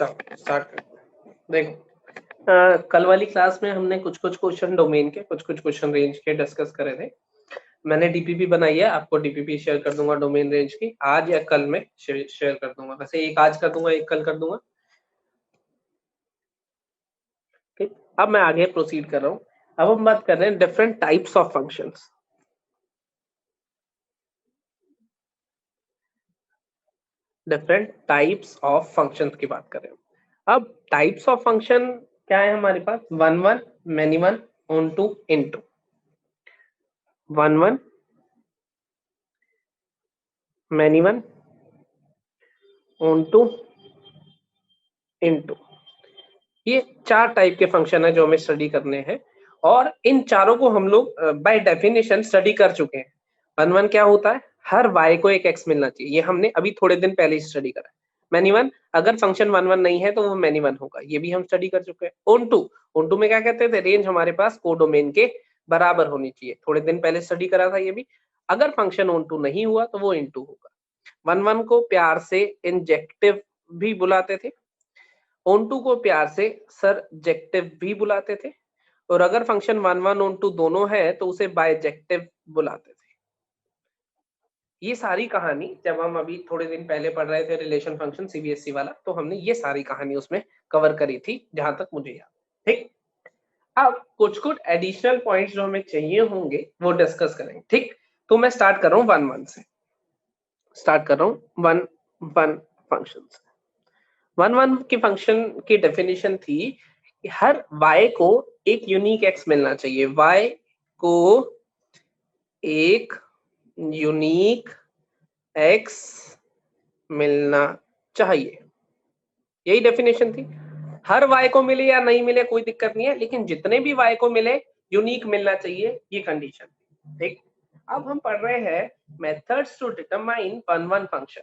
चलो स्टार्ट करते हैं। देखो कल वाली क्लास में हमने कुछ क्वेश्चन डोमेन के, कुछ क्वेश्चन रेंज के डिस्कस करे थे। मैंने डीपीपी बनाई है, आपको डीपीपी शेयर कर दूंगा डोमेन रेंज की, आज या कल में शेयर कर दूंगा। वैसे एक आज कर दूंगा, एक कल कर दूंगा। ठीक, अब मैं आगे प्रोसीड कर रहा हूँ। अब हम बात कर रहे हैं different types of functions. Different types of functions की बात कर रहे हैं। अब टाइप्स ऑफ फंक्शन क्या है हमारे पास? One one, many one, onto, into. One one, many one, onto, into. ये चार टाइप के फंक्शन है जो हमें स्टडी करने हैं, और इन चारों को हम लोग बाय डेफिनेशन स्टडी कर चुके हैं। वन वन क्या होता है? हर y को एक x मिलना चाहिए, ये हमने अभी थोड़े दिन पहले ही स्टडी करा है। मैनी वन, अगर फंक्शन वन वन नहीं है तो वो मैनी वन होगा, ये भी हम स्टडी कर चुके हैं। ऑन टू, ऑन टू में क्या कहते थे? रेंज हमारे पास कोडोमेन के बराबर होनी चाहिए, थोड़े दिन पहले स्टडी करा था ये भी। अगर फंक्शन ऑन टू नहीं हुआ तो वो इन टू होगा। वन वन को प्यार से इंजेक्टिव भी बुलाते थे, ऑन टू को प्यार से सरजेक्टिव भी बुलाते थे, और अगर function one one onto दोनों है तो उसे बायजेक्टिव बुलाते थे। ये सारी कहानी जब हम अभी थोड़े दिन पहले पढ़ रहे थे रिलेशन फंक्शन सीबीएसई वाला, तो हमने ये सारी कहानी उसमें कवर करी थी जहां तक मुझे याद। ठीक, अब कुछ एडिशनल पॉइंट्स जो हमें चाहिए होंगे वो डिस्कस करेंगे। ठीक, तो मैं स्टार्ट कर रहा हूँ वन वन से, स्टार्ट कर रहा हूँ वन वन फंक्शन से। वन वन की फंक्शन की डेफिनेशन थी कि हर y को एक यूनिक x मिलना चाहिए, y को एक यूनिक x मिलना चाहिए। यही डेफिनेशन थी। हर y को मिले या नहीं मिले कोई दिक्कत नहीं है, लेकिन जितने भी y को मिले यूनिक मिलना चाहिए, ये कंडीशन थी। ठीक, अब हम पढ़ रहे हैं methods to determine one one function.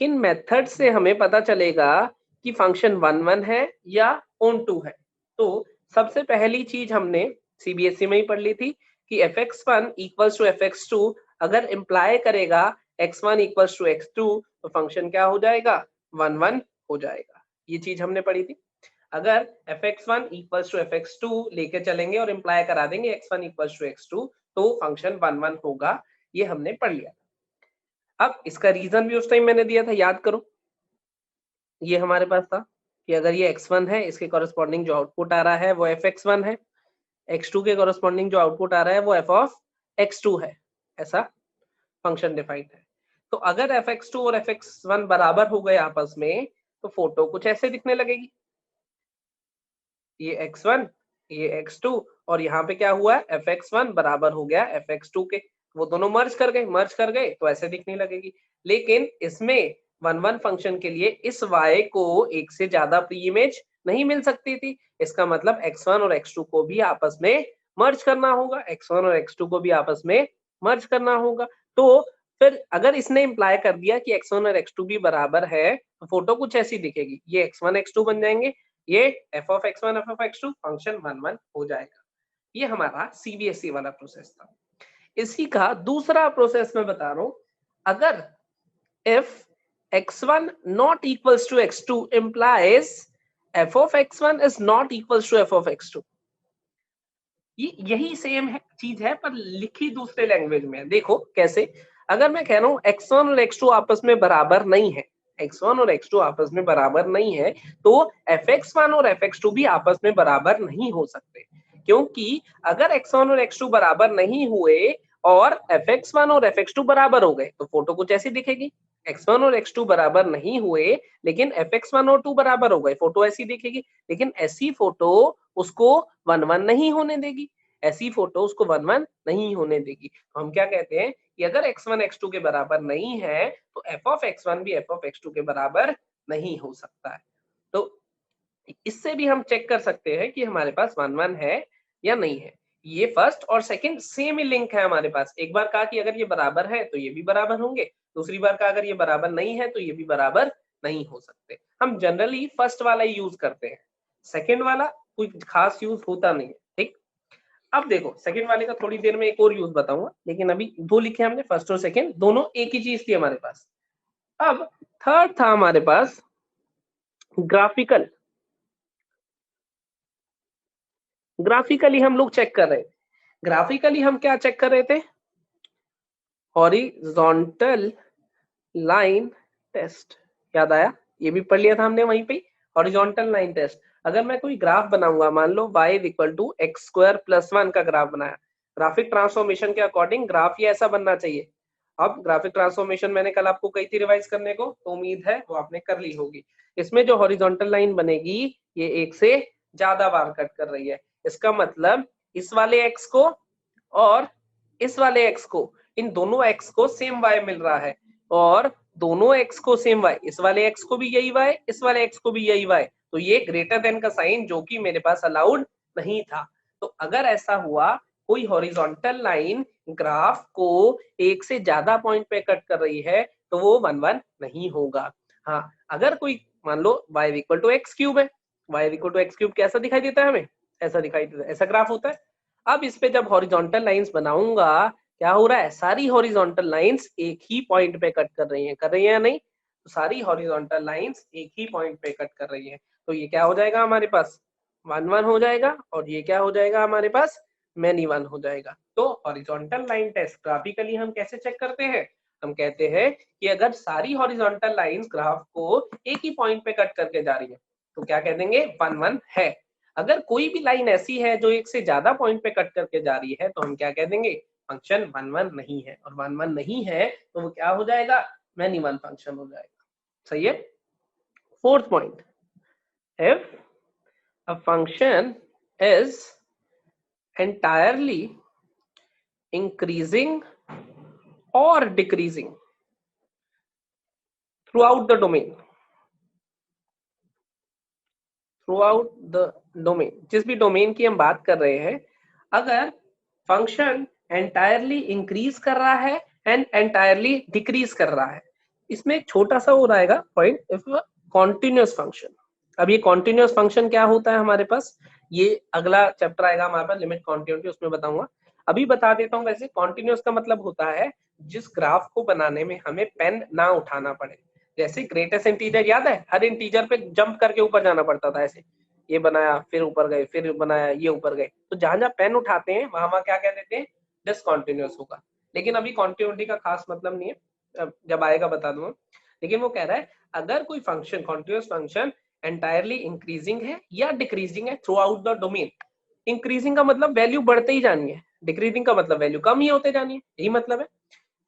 किन मेथड से हमें पता चलेगा कि फंक्शन वन वन है या ऑन टू है? तो सबसे पहली चीज हमने सीबीएसई में ही पढ़ ली थी कि fx1 इक्वल्स टू fx2 अगर इंप्लाई करेगा x1 इक्वल्स टू x2 तो फंक्शन क्या हो जाएगा? वन वन हो जाएगा। ये चीज हमने पढ़ी थी। अगर fx1 इक्वल्स टू fx2 लेके चलेंगे और इंप्लाई करा देंगे x1 इक्वल्स टू x2 तो फंक्शन वन वन होगा, ये हमने पढ़ लिया। अब इसका रीजन भी उस टाइम मैंने दिया था, याद करो। ये हमारे पास था कि अगर ये x1 है, इसके कॉरेस्पॉन्डिंग जो आउटपुट आ रहा है वो fx1 है, x2 के कॉरेस्पॉन्डिंग जो आउटपुट आ रहा है वो f ऑफ x2 है। ऐसा फंक्शन डिफाइंड है। तो अगर fx2 और fx1 बराबर हो गए आपस में तो फोटो कुछ ऐसे दिखने लगेगी। ये x1, ये x2, और यहाँ पे क्या हुआ? fx1 बराबर हो गया fx2 के, वो दोनों मर्ज कर गए तो ऐसे दिखने लगेगी। लेकिन इसमें वन वन फंक्शन के लिए इस y को एक से ज्यादा प्री इमेज नहीं मिल सकती थी। इसका मतलब x1 और x2 को भी आपस में मर्ज करना होगा, x1 और x2 को भी आपस में मर्ज करना होगा। तो फिर अगर इसने इंप्लाई कर दिया कि x1 और x2 भी बराबर है तो फोटो कुछ ऐसी दिखेगी। ये x1 x2 बन जाएंगे, ये f of x1 f of x2, function one one हो जाएगा। ये हमारा सीबीएसई वाला प्रोसेस था। इसी का दूसरा प्रोसेस मैं बता रहा हूं। अगर if x1 not equals to x2 implies f of x1 is not equals to f of x2। यही सेम है चीज है पर लिखी दूसरे लैंग्वेज में। देखो कैसे। अगर मैं कह रहा हूं x1 और x2 आपस में बराबर नहीं है, x1 और x2 आपस में बराबर नहीं है, तो fx1 और fx2 भी आपस में बराबर नहीं हो सकते। क्योंकि अगर x1 और x2 बराबर नहीं हुए और fx1 और fx2 बराबर हो गए तो फोटो कुछ ऐसी दिखेगी। x1 और x2 बराबर नहीं हुए लेकिन fx1 और 2 बराबर हो गए, फोटो ऐसी दिखेगी। लेकिन ऐसी फोटो उसको वन वन नहीं होने देगी, ऐसी फोटो उसको वन वन नहीं होने देगी। तो हम क्या कहते हैं कि अगर x1 x2 के बराबर नहीं है तो f ऑफ x1 भी f ऑफ x2 के बराबर नहीं हो सकता है। तो इससे भी हम चेक कर सकते हैं कि हमारे पास वन वन है या नहीं है। ये फर्स्ट और सेकंड सेम ही लिंक है हमारे पास। एक बार कहा कि अगर ये बराबर है तो ये भी बराबर होंगे, दूसरी बार कहा अगर ये बराबर नहीं है तो ये भी बराबर नहीं हो सकते। हम जनरली फर्स्ट वाला ही यूज करते हैं, सेकंड वाला कोई खास यूज होता नहीं है। ठीक, अब देखो सेकंड वाले का थोड़ी देर में एक और यूज बताऊंगा, लेकिन अभी दो लिखे हमने, फर्स्ट और सेकंड, दोनों एक ही चीज थी हमारे पास। अब थर्ड था हमारे पास ग्राफिकली हम लोग चेक कर रहे थे। ग्राफिकली हम क्या चेक कर रहे थे? हॉरिजॉन्टल लाइन टेस्ट, याद आया? ये भी पढ़ लिया था हमने वहीं पे, हॉरिजॉन्टल लाइन टेस्ट। अगर मैं कोई ग्राफ बनाऊंगा, मान लो y equal to x square plus 1 का ग्राफ बनाया, ग्राफिक ट्रांसफॉर्मेशन के अकॉर्डिंग ग्राफ ये ऐसा बनना चाहिए। अब ग्राफिक ट्रांसफॉर्मेशन मैंने कल आपको कही थी रिवाइज करने को, तो उम्मीद है वो आपने कर ली होगी। इसमें जो हॉरिजॉन्टल लाइन बनेगी ये एक से ज्यादा बार कट कर रही है। इसका मतलब इस वाले x को और इस वाले x को, इन दोनों x को सेम y मिल रहा है, और दोनों x को सेम y, इस वाले x को भी यही y, इस वाले x को भी यही y, तो ये ग्रेटर देन का साइन जो कि मेरे पास अलाउड नहीं था। तो अगर ऐसा हुआ कोई हॉरिजॉन्टल लाइन ग्राफ को एक से ज्यादा पॉइंट पे कट कर रही है तो वो 1 1 नहीं होगा। हाँ, अगर कोई मान लो y equal to x cube है, y equal to x cube कैसा दिखाई देता है हमें? ऐसा दिखाई देता है, ऐसा ग्राफ होता है। अब इस पे जब हॉरिजॉन्टल लाइंस बनाऊंगा, क्या हो रहा है? सारी हॉरिजॉन्टल लाइंस एक ही पॉइंट पे कट कर रही हैं या नहीं? तो सारी हॉरिजॉन्टल लाइंस एक ही पॉइंट पे कट कर रही हैं, तो ये क्या हो जाएगा हमारे पास? 1 1 हो जाएगा, और ये क्या हो जाएगा हमारे पास? मैनी 1 हो जाएगा। तो हॉरिजॉन्टल लाइन टेस्ट ग्राफिकली हम कैसे चेक करते हैं? हम कहते हैं कि अगर सारी हॉरिजॉन्टल लाइंस ग्राफ को एक ही पॉइंट पे कट करके जा रही है तो क्या कह देंगे? 1 1 है। अगर कोई भी लाइन ऐसी है जो एक से ज्यादा पॉइंट पे कट करके जा रही है तो हम क्या कह देंगे? फंक्शन 1 1 नहीं है, और 1 1 नहीं है तो वो क्या हो जाएगा? मैनी 1 फंक्शन हो जाएगा। सही है। Fourth point, if a function is entirely increasing or decreasing throughout the domain, जिस भी डोमेन की हम बात कर रहे हैं, अगर फंक्शन एंटायरली इंक्रीज कर रहा है एंड एंटायरली डिक्रीज कर रहा है, इसमें एक छोटा सा हो रहेगा पॉइंट, इफ कॉन्टिन्यूअस फंक्शन। अब ये कॉन्टिन्यूअस फंक्शन क्या होता है हमारे पास, ये अगला चैप्टर आएगा हमारे पास लिमिट कॉन्टिन्यूटी, उसमें बताऊंगा। अभी बता देता हूँ। वैसे कॉन्टिन्यूअस का मतलब होता है जिस ग्राफ को बनाने में हमें पेन ना उठाना पड़े। जैसे ग्रेटेस्ट इंटीजर याद है, हर इंटीजर पे जंप करके ऊपर जाना पड़ता था, ऐसे ये बनाया फिर ऊपर गए, फिर बनाया ये ऊपर गए, तो जहां जहां पेन उठाते हैं वहां वहां क्या कह देते हैं? डिसकॉन्टिन्यूअस होगा। लेकिन अभी कॉन्टिन्यूटी का खास मतलब नहीं है, जब आएगा बता दूंगा। लेकिन वो कह रहा है अगर कोई function continuous function entirely increasing है या डिक्रीजिंग है through out the domain, increasing का मतलब वैल्यू बढ़ते ही जानी है, डिक्रीजिंग का मतलब वैल्यू कम ही होते जानी है, यही मतलब है।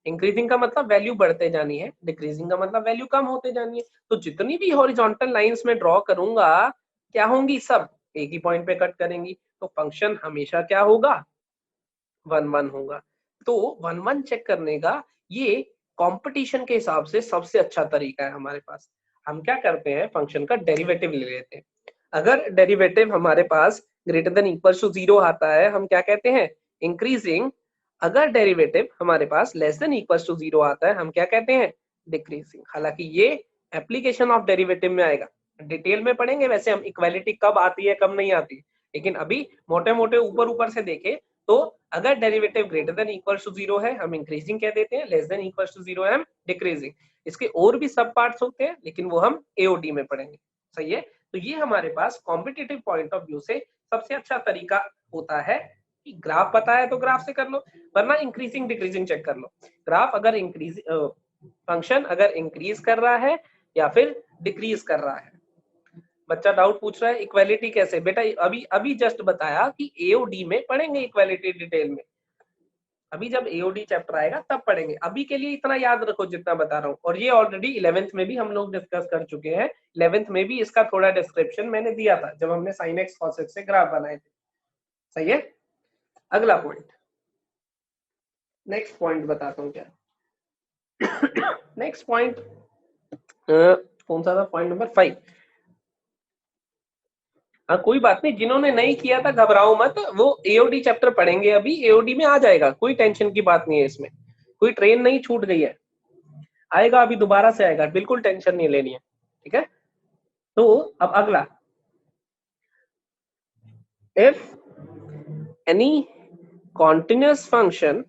इंक्रीजिंग का मतलब वैल्यू बढ़ते जानी है, डिक्रीजिंग का मतलब वैल्यू कम होते जानी है। तो जितनी भी हॉरिजॉन्टल लाइंस में ड्रॉ करूंगा क्या होंगी? सब एक ही पॉइंट पे कट करेंगी, तो फंक्शन हमेशा क्या होगा? 1 1 होगा। तो 1 1 चेक करने का ये कंपटीशन के हिसाब से सबसे अच्छा तरीका है हमारे पास। हम क्या करते हैं? फंक्शन का डेरिवेटिव ले लेते हैं। अगर डेरिवेटिव हमारे पास ग्रेटर देन इक्वल टू 0 आता है, हम क्या कहते हैं? इंक्रीजिंग। अगर डेरिवेटिव हमारे पास लेस देन इक्वल टू 0 आता है, हम क्या कहते हैं? डिक्रीजिंग। हालांकि ये एप्लीकेशन ऑफ डेरिवेटिव में आएगा, डिटेल में पढ़ेंगे वैसे हम इक्वालिटी कब आती है कब नहीं आती, लेकिन अभी मोटे मोटे ऊपर ऊपर से देखे तो अगर derivative greater than equal to 0 है हम इंक्रीजिंग कह देते हैं, लेस देन इक्वल टू 0 है हम डिक्रीजिंग। इसके और भी सब पार्ट्स होते हैं लेकिन वो हम एओडी में पढ़ेंगे। सही है। तो ये हमारे पास कॉम्पिटिटिव पॉइंट ऑफ व्यू से सबसे अच्छा तरीका होता है कि ग्राफ पता है तो ग्राफ से कर लो, वरना इंक्रीजिंग डिक्रीजिंग चेक कर लो। ग्राफ अगर इंक्रीज फंक्शन अगर इंक्रीज कर रहा है या फिर डिक्रीज कर रहा है। बच्चा डाउट पूछ रहा है इक्वालिटी कैसे? बेटा अभी अभी जस्ट बताया कि एओडी में पढ़ेंगे इक्वालिटी डिटेल में, अभी जब एओडी चैप्टर आएगा तब पढ़ेंगे। अभी के लिए इतना याद रखो जितना बता रहा हूँ, और ये ऑलरेडी 11th में भी हम लोग डिस्कस कर चुके हैं। 11th में भी इसका थोड़ा डिस्क्रिप्शन मैंने दिया था जब हमने sin x cos x से ग्राफ बनाए थे। सही है। अगला पॉइंट, नेक्स्ट पॉइंट बताता हूँ क्या। नेक्स्ट पॉइंट कौन सा था? Point number 5। हाँ कोई बात नहीं, जिन्होंने नहीं किया था घबराओ मत, वो एओडी चैप्टर पढ़ेंगे, अभी एओडी में आ जाएगा, कोई टेंशन की बात नहीं है इसमें, कोई ट्रेन नहीं छूट गई है, आएगा अभी दोबारा से आएगा, बिल्कुल टेंशन नहीं लेनी है। ठीक है। तो अब अगला, if any continuous function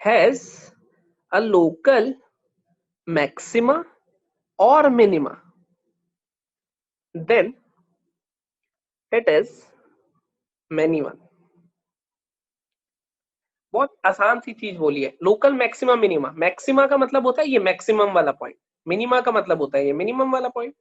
has a local maxima or minima then it is many one। बहुत आसान सी चीज बोली है, लोकल मैक्सिमा मिनिमा। मैक्सिमा का मतलब होता है ये मैक्सिमम वाला पॉइंट, मिनिमा का मतलब होता है ये मिनिमम वाला पॉइंट।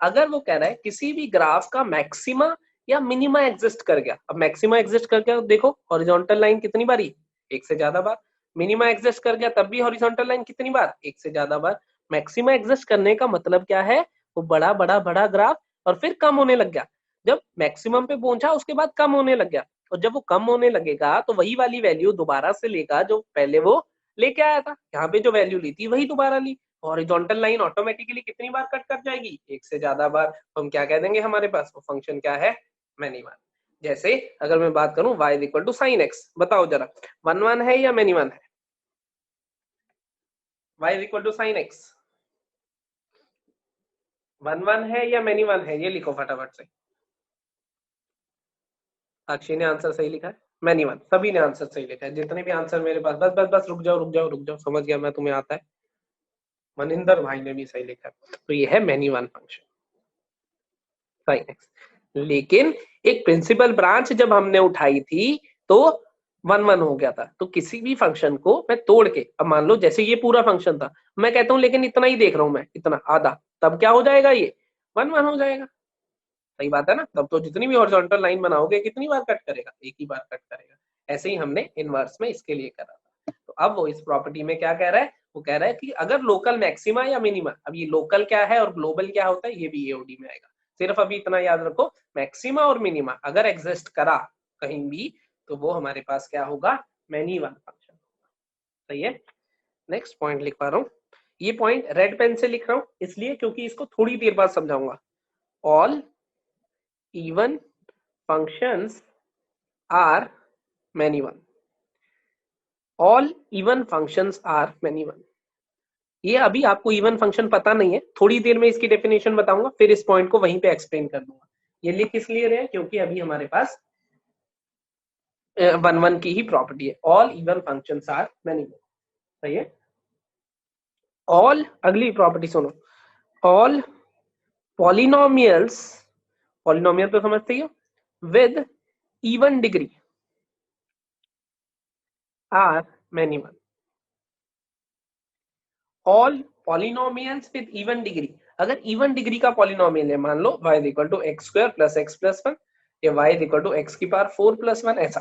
अगर वो कह रहा है किसी भी ग्राफ का मैक्सिमा या मिनिमा एग्जिस्ट कर गया, अब मैक्सिमा एग्जिस्ट कर गया तो देखो हॉरिजॉन्टल लाइन कितनी बारी, एक से ज्यादा बार। मिनिमा एग्जिस्ट कर गया तब भी हॉरिजॉन्टल लाइन कितनी बार, एक से ज्यादा बार। मैक्सिमा एग्जिस्ट करने का मतलब क्या है, वो बड़ा बड़ा बड़ा ग्राफ और फिर कम होने लग गया। जब मैक्सिमम पे पहुंचा उसके बाद कम होने लग गया, और जब वो कम होने लगेगा तो वही वाली वैल्यू दोबारा से लेगा जो पहले वो लेके आया था। यहाँ पे जो वैल्यू ली थी वही दोबारा ली, हॉरिजॉन्टल लाइन ऑटोमेटिकली कितनी बार कट कर जाएगी, एक से ज्यादा बार। तो हम क्या कह देंगे, हमारे पास वो फंक्शन क्या है, मैनी वन। जैसे अगर मैं बात करूं y equal to sine x, बताओ जरा वन वन है या मैनी वन है, y equal to sine x one one है या मैनी वन है, ये लिखो फटाफट से। अक्षय ने आंसर सही लिखा है, मैनी वन। सभी ने आंसर सही लिखा है, जितने भी आंसर मेरे पास, बस बस बस रुक जाओ रुक जाओ रुक जाओ, समझ गया मैं, तुम्हें आता है। मनिंदर भाई ने भी सही लिखा है, तो ये है many one function sine x. लेकिन एक प्रिंसिपल ब्रांच जब हमने उठाई थी तो वन वन हो गया था। तो किसी भी फंक्शन को मैं तोड़ के, अब मान लो जैसे ये पूरा फंक्शन था, मैं कहता हूं लेकिन इतना ही देख रहा हूं मैं, इतना आधा, तब क्या हो जाएगा, ये वन वन हो जाएगा। सही बात है ना, तब तो जितनी भी हॉरिजॉन्टल लाइन बनाओगे कितनी बार कट करेगा, एक ही बार कट करेगा। ऐसे ही हमने इनवर्स में इसके लिए करा था। तो अब वो इस प्रॉपर्टी में क्या कह रहा है, वो कह रहा है कि अगर लोकल मैक्सिमा या मिनिमा, अब ये लोकल क्या है और ग्लोबल क्या होता है, ये भी एओडी में आएगा। सिर्फ अभी इतना याद रखो, मैक्सिमा और मिनिमा अगर एग्जिस्ट करा कहीं भी, तो वो हमारे पास क्या होगा, मैनी वन फंक्शन। सही है। नेक्स्ट पॉइंट लिख पा रहा हूँ, ये पॉइंट रेड पेन से लिख रहा हूँ इसलिए क्योंकि इसको थोड़ी देर बाद समझाऊंगा। All even functions are many one, all even functions are many one। ये अभी आपको इवन फंक्शन पता नहीं है, थोड़ी देर में इसकी डेफिनेशन बताऊंगा, फिर इस पॉइंट को वहीं पे एक्सप्लेन कर दूंगा। ये लिख इसलिए रहे क्योंकि अभी हमारे पास वन वन की ही प्रॉपर्टी है, all even functions are many one. सही है। ऑल, अगली प्रॉपर्टी सुनो, ऑल पॉलिनोमियल्स, पॉलिनोमियल तो समझते ही हो, with even degree are many one. All polynomials with even degree, अगर इवन डिग्री का पॉलिनोमियल है, मान लो y equal to x square plus x plus one या y इक्वल टू एक्स की पावर 4 प्लस वन, ऐसा,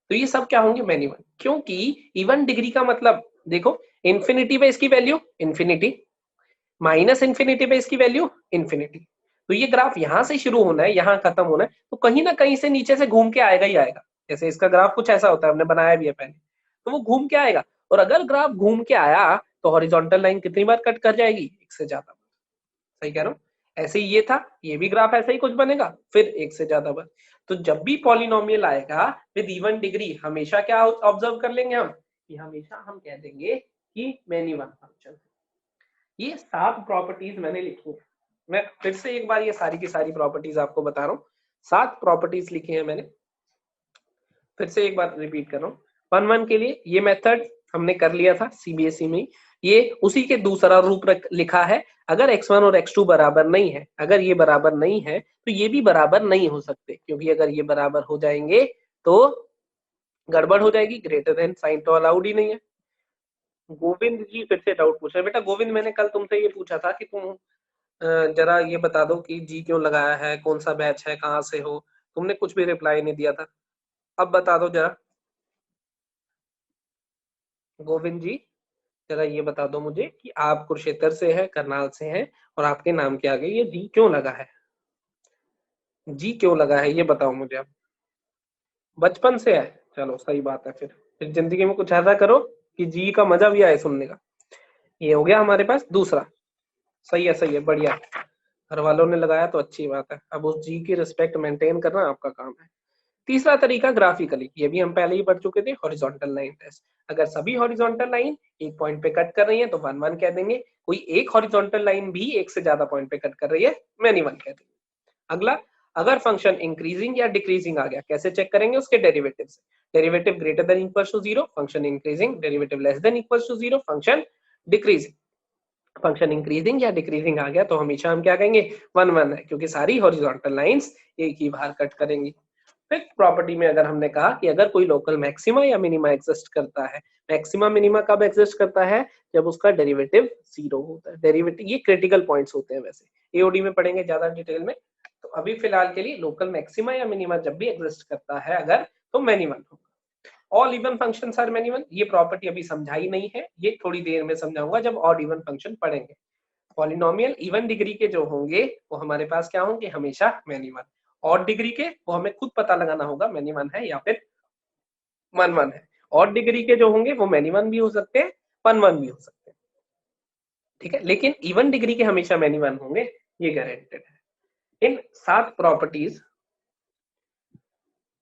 तो ये सब क्या होंगे, मैनी वन। क्योंकि इवन डिग्री का मतलब देखो, इंफिनिटी पे इसकी वैल्यू इंफिनिटी, माइनस इंफिनिटी पे इसकी वैल्यू इंफिनिटी। तो ये ग्राफ यहां से शुरू होना है, यहां खत्म होना है, तो कहीं ना कहीं से नीचे से घूम के आएगा ही आएगा। जैसे इसका ग्राफ कुछ ऐसा होता है, हमने बनाया भी है पहले, तो वो घूम के आएगा। और अगर ग्राफ घूम के आया तो हॉरिजॉन्टल लाइन कितनी बार कट कर जाएगी, एक से ज्यादा बार। सही कह रहा हूँ। ऐसे ही ये था, ये भी ग्राफ ऐसा ही कुछ बनेगा, फिर एक से ज्यादा बार। तो जब भी पॉलिनोमियल आएगा विद इवन डिग्री, हमेशा क्या ऑब्जर्व कर लेंगे हम, कि हमेशा हम कह देंगे कि मैनी वन फंक्शन। ये 7 प्रॉपर्टीज मैंने लिखी है, मैं फिर से एक बार ये सारी की सारी प्रॉपर्टीज आपको बता रहा हूँ। 7 प्रॉपर्टीज लिखी है मैंने, फिर से एक बार रिपीट कर रहा हूँ। वन वन के लिए ये मेथड हमने कर लिया था सीबीएसई में, ये उसी के दूसरा रूप लिखा है। अगर x1 और x2 बराबर नहीं है, अगर ये बराबर नहीं है तो ये भी बराबर नहीं हो सकते, क्योंकि अगर ये बराबर हो जाएंगे तो गड़बड़ हो जाएगी, ग्रेटर देन साइन तो अलाउड ही नहीं है। गोविंद जी फिर से डाउट पूछ रहे, बेटा गोविंद मैंने कल तुमसे ये पूछा था कि तुम जरा ये बता दो कि जी क्यों लगाया है, कौन सा बैच है, कहाँ से हो, तुमने कुछ भी रिप्लाई नहीं दिया था, अब बता दो जरा। गोविंद जी जरा ये बता दो मुझे कि आप कुरुक्षेत्र से है, करनाल से हैं, और आपके नाम के आगे ये जी क्यों लगा है, जी क्यों लगा है ये बताओ मुझे आप। बचपन से है, चलो सही बात है, फिर जिंदगी में कुछ ऐसा करो कि जी का मजा भी आए सुनने का। ये हो गया हमारे पास दूसरा। सही है बढ़िया, घर वालों ने लगाया तो अच्छी बात है, अब उस जी की रिस्पेक्ट मेंटेन करना आपका काम है। तीसरा तरीका ग्राफिकली, ये भी हम पहले ही पढ़ चुके थे, हॉरिजॉन्टल लाइन टेस्ट। अगर सभी हॉरिजॉन्टल लाइन एक पॉइंट पे कट कर रही है तो वन वन कह देंगे, कोई एक हॉरिजॉन्टल लाइन भी एक से ज्यादा पॉइंट पे कट कर रही है, मैनी वन कह देंगे। अगला, अगर फंक्शन इंक्रीजिंग या डिक्रीजिंग आ गया, कैसे चेक करेंगे, उसके डेरिवेटिव से। Derivative greater than equal to 0 function increasing, derivative less than equal to 0 function decreasing. Function increasing या डिक्रीजिंग आ गया तो हमेशा हम क्या कहेंगे 1 1 है, क्योंकि सारी हॉरिजॉन्टल लाइंस एक ही बार कट करेंगी। फिफ्थ प्रॉपर्टी में अगर हमने कहा कि अगर कोई लोकल मैक्सिमा या मिनिमा एग्जिस्ट करता है, मैक्सिमा मिनिमा कब एग्जिस्ट करता है, जब उसका डेरिवेटिव 0 होता है। डेरिवेटिव ये क्रिटिकल पॉइंट्स होते हैं, वैसे एओडी में पढ़ेंगे ज्यादा डिटेल में। तो अभी फिलहाल के लिए लोकल मैक्सिमा या मिनिमा जब भी एग्जिस्ट करता है अगर, तो मैनी वन होगा। All even functions are many one, ये प्रॉपर्टी अभी समझाई नहीं है, ये थोड़ी देर में समझाऊंगा जब ऑड इवन फंक्शन पढ़ेंगे। पॉलिनोमियल इवन डिग्री के जो होंगे वो हमारे पास क्या होंगे, हमेशा मैनी वन। ऑड डिग्री के वो हमें खुद पता लगाना होगा मैनी वन है या फिर 1 1 है। ऑड डिग्री के जो होंगे वो मैनी वन भी हो सकते हैं, 1 1 भी हो सकते हैं, ठीक है, लेकिन इवन डिग्री के हमेशा मैनी वन होंगे, ये गारंटेड है। इन 7 प्रॉपर्टीज,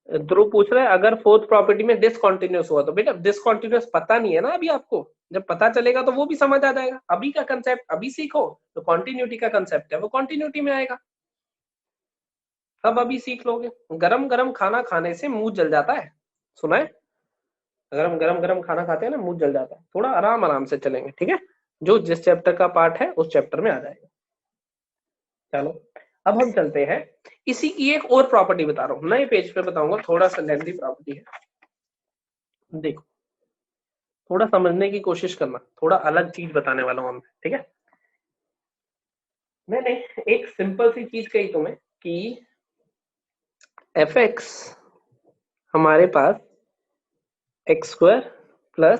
ध्रुव पूछ रहा है अगर फोर्थ प्रॉपर्टी में डिसकंटिन्यूअस हुआ तो बेटा डिसकंटिन्यूअस पता नहीं है ना अभी आपको, जब पता चलेगा तो वो भी समझ आ जाएगा। अभी का कंसेप्ट अभी सीखो तो कॉन्टिन्यूटी का कंसेप्ट है वो कॉन्टिन्यूटी में आएगा, तब अभी सीख लोगे। गरम गरम खाना खाने से मुंह जल जाता है, सुना है? गरम गरम गरम खाना खाते हैं ना मुंह जल जाता है। थोड़ा आराम आराम से चलेंगे, ठीक है, जो जिस चैप्टर का पार्ट है उस चैप्टर में आ जाएगा। चलो अब हम चलते हैं, इसी की एक और प्रॉपर्टी बता रहा हूँ, नए पेज पे बताऊंगा, थोड़ा सा लेंथी प्रॉपर्टी है। देखो थोड़ा समझने की कोशिश करना, थोड़ा अलग चीज बताने वाला हूं हम, ठीक है। मैंने एक सिंपल सी चीज कही तुम्हें कि एफ एक्स हमारे पास X square plus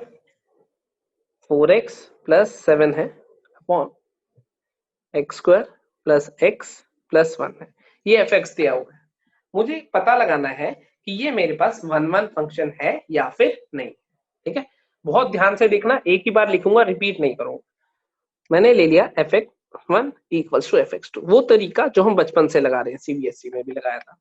4x plus 7 है upon X square plus x plus 1 है, ये एफ एक्स दिया हुआ है। मुझे पता लगाना है कि ये मेरे पास 1 1 फंक्शन है या फिर नहीं, ठीक है। बहुत ध्यान से देखना, एक ही बार लिखूंगा, रिपीट नहीं करूंगा। मैंने ले लिया f x 1 equals to f x 2, वो तरीका जो हम बचपन से लगा रहे हैं, सीबीएसई में भी लगाया था।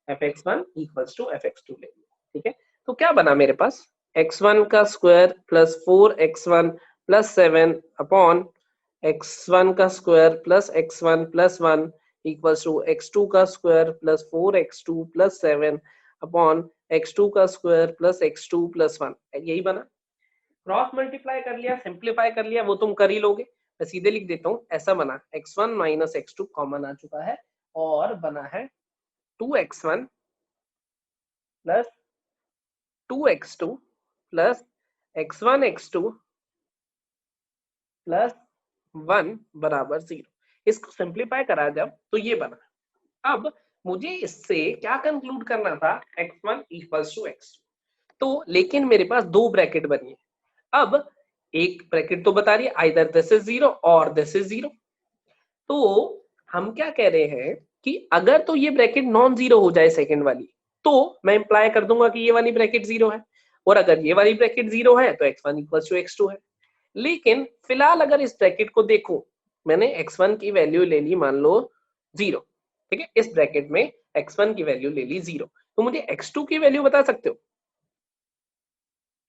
F x 1 equals to f x 2 ले लिया, ठीक है। तो क्या बना मेरे पास, x1 का square plus 4x1 plus 7 upon x1 का square plus x1 plus 1 equals to x2 का square plus 4x2 plus 7 upon x2 का स्क्वायर प्लस x2 प्लस 1, यही बना। क्रॉस मल्टीप्लाई कर लिया, सिंप्लीफाई कर लिया, वो तुम कर ही लोगे, मैं सीधे लिख देता हूँ। ऐसा बना x1 माइनस x2 कॉमन आ चुका है और बना है 2x1 plus 2x2 plus x1 x2 plus 1 बराबर 0। इसको सिंप्लीफाई करा जब तो ये बना। अब मुझे इससे क्या कंक्लूड करना था, x1 इक्वल्स टू x2, तो लेकिन मेरे पास दो ब्रैकेट बनी है। अब एक ब्रैकेट तो बता रही है आइदर दिस इज 0 और दिस इज 0, तो हम क्या कह रहे हैं कि अगर तो ये ब्रैकेट नॉन जीरो हो जाए सेकंड वाली, तो मैं इंप्लाई कर दूंगा कि ये वाली ब्रैकेट 0 है, और अगर ये वाली ब्रैकेट 0 है तो x1 इक्वल्स टू x2 है। लेकिन फिलहाल अगर इस ब्रैकेट को देखो, मैंने x1 की वैल्यू ले ली मान लो 0, ठीक है, इस ब्रैकेट में x1 की वैल्यू ले ली 0, तो मुझे x2 की वैल्यू बता सकते हो?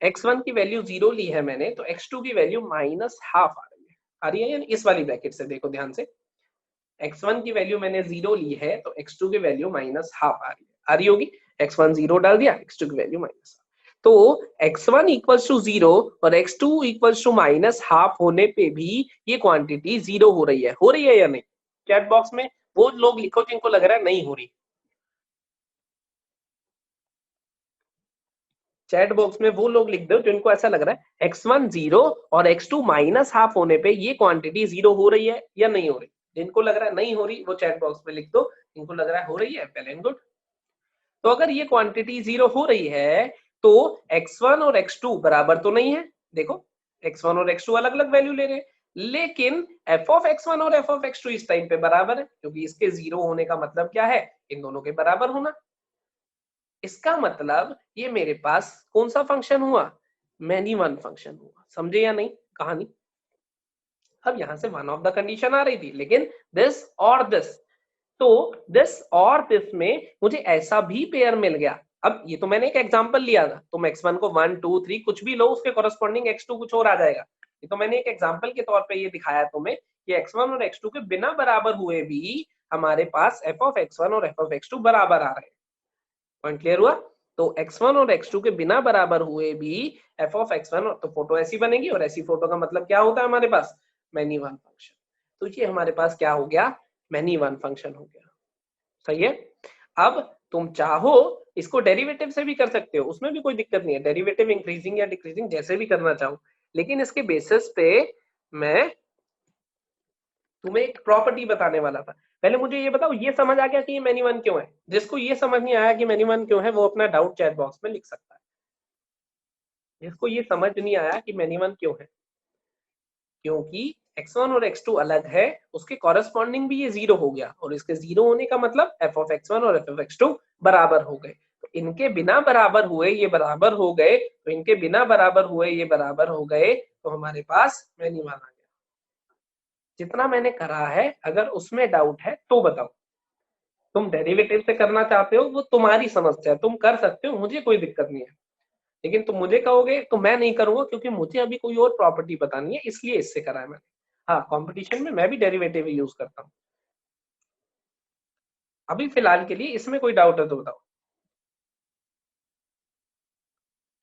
x1 की वैल्यू 0 ली है मैंने, तो x2 की वैल्यू माइनस हाफ आ रही है यानी इस वाली ब्रैकेट से देखो ध्यान से, x1 की वैल्यू मैंने 0 ली है तो x2 की वैल्यू माइनस हाफ आ रही होगी। x1 0 डाल दिया, x2 की वैल्यू माइनस, तो x1 इक्वल्स टू 0 और x2 equals to minus half होने पे भी ये क्वांटिटी 0 हो रही है या नहीं? चैट बॉक्स में वो लोग लिखो जिनको लग रहा है नहीं हो रही, चैट बॉक्स में वो लोग लिख दो जिनको ऐसा लग रहा है x1 0 और x2 माइनस हाफ होने पे ये क्वांटिटी 0 हो रही है या नहीं हो रही। जिनको लग रहा है नहीं हो रही वो चैट बॉक्स में लिख दो, जिनको लग रहा है हो रही है वेल एंड गुड। तो अगर ये क्वांटिटी 0 हो रही है तो x1 और x2 बराबर तो नहीं है, देखो x1 और x2 अलग अलग वैल्यू ले रहे हैं, लेकिन f ऑफ x1 और f ऑफ x2 इस टाइम पे बराबर है, क्योंकि इसके 0 होने का मतलब क्या है, इन दोनों के बराबर होना। इसका मतलब ये मेरे पास कौन सा फंक्शन हुआ, मैनी वन फंक्शन हुआ। समझे या नहीं कहानी? अब यहां से वन ऑफ द कंडीशन आ रही थी, लेकिन दिस और दिस, तो दिस और दिस में मुझे ऐसा भी पेयर मिल गया। अब ये तो मैंने एक एग्जांपल लिया था, तुम x1 को 1 2 3 कुछ भी लो, उसके कॉरेस्पॉन्डिंग x2 कुछ और आ जाएगा। ये तो मैंने एक एग्जांपल के तौर पे ये दिखाया तुम्हें कि x1 और x2 के बिना बराबर हुए भी हमारे पास f ऑफ x1 और f ऑफ x2 बराबर आ रहे हैं। पॉइंट क्लियर हुआ? तो x1 और x2 के बिना बराबर हुए भी f ऑफ x1, तो फोटो ऐसी बनेगी, और ऐसी फोटो का मतलब क्या होता है हमारे पास, मैनी वन फंक्शन। तो ये हमारे पास क्या हो गया, मैनी वन फंक्शन हो गया। सही है। अब तुम चाहो इसको डेरिवेटिव से भी कर सकते हो, उसमें भी कोई दिक्कत नहीं है, डेरिवेटिव इंक्रीजिंग या डिक्रीजिंग जैसे भी करना चाहो, लेकिन इसके बेसिस पे मैं तुम्हें एक प्रॉपर्टी बताने वाला था। पहले मुझे ये बताओ, ये समझ आ गया कि ये मैनी वन क्यों है? जिसको ये समझ नहीं आया कि मैनी वन क्यों है, वो अपना डाउट चैट बॉक्स में लिख सकता है। जिसको ये समझ नहीं आया कि मैनी वन क्यों है, क्योंकि x1 और x2 अलग है, उसके कॉरेस्पॉन्डिंग भी ये जीरो हो गया, और इसके जीरो होने का मतलब f of x1 और f of x2 बराबर हो गए। तो इनके बिना बराबर हुए ये बराबर हो गए, तो इनके बिना बराबर हुए ये बराबर हो गए, तो हमारे पास मैनी वन आ गया। जितना मैंने करा है, अगर उसमें डाउट है तो बताओ। तुम डेरिवेटिव से करना चाहते हो वो तुम्हारी समस्या है, तुम कर सकते हो, मुझे कोई दिक्कत नहीं है, लेकिन तुम मुझे कहोगे तो मैं नहीं करूंगा, क्योंकि मुझे अभी कोई और प्रॉपर्टी बतानी है, इसलिए इससे करा है मैंने। हाँ, कंपटीशन में मैं भी डेरिवेटिव ही यूज करता हूँ। अभी फिलहाल के लिए इसमें कोई डाउट है तो बताओ।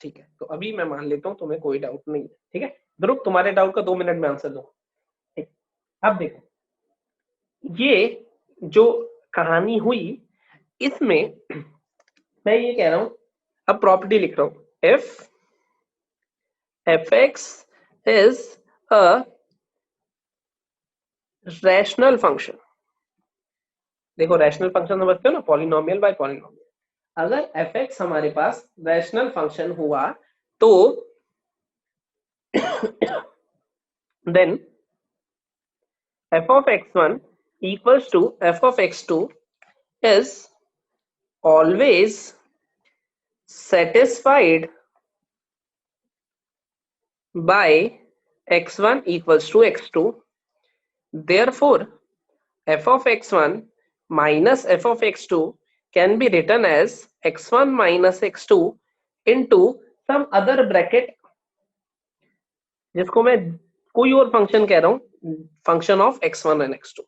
ठीक है, तो अभी मैं मान लेता हूँ तुम्हें कोई डाउट नहीं है। ठीक है ध्रुव, तुम्हारे डाउट का 2 मिनट में आंसर दो। अब देखो, ये जो कहानी हुई, इसमें मैं ये कह रहा हूं, अब प्रॉपर्टी लिख रहा हूं, if fx is a rational function। देखो रैशनल फंक्शन समझते हो ना, पॉलिनोमियल बाय पॉलिनोमियल। अगर fx हमारे पास रैशनल फंक्शन हुआ तो then f of x1 equals to f of x2 is always satisfied by x1 equals to x2। therefore f of x1 minus f of x2 can be written as x1 minus x2 into some other bracket, जिसको मैं कोई और function कह रहा हूं, function of x1 and x2।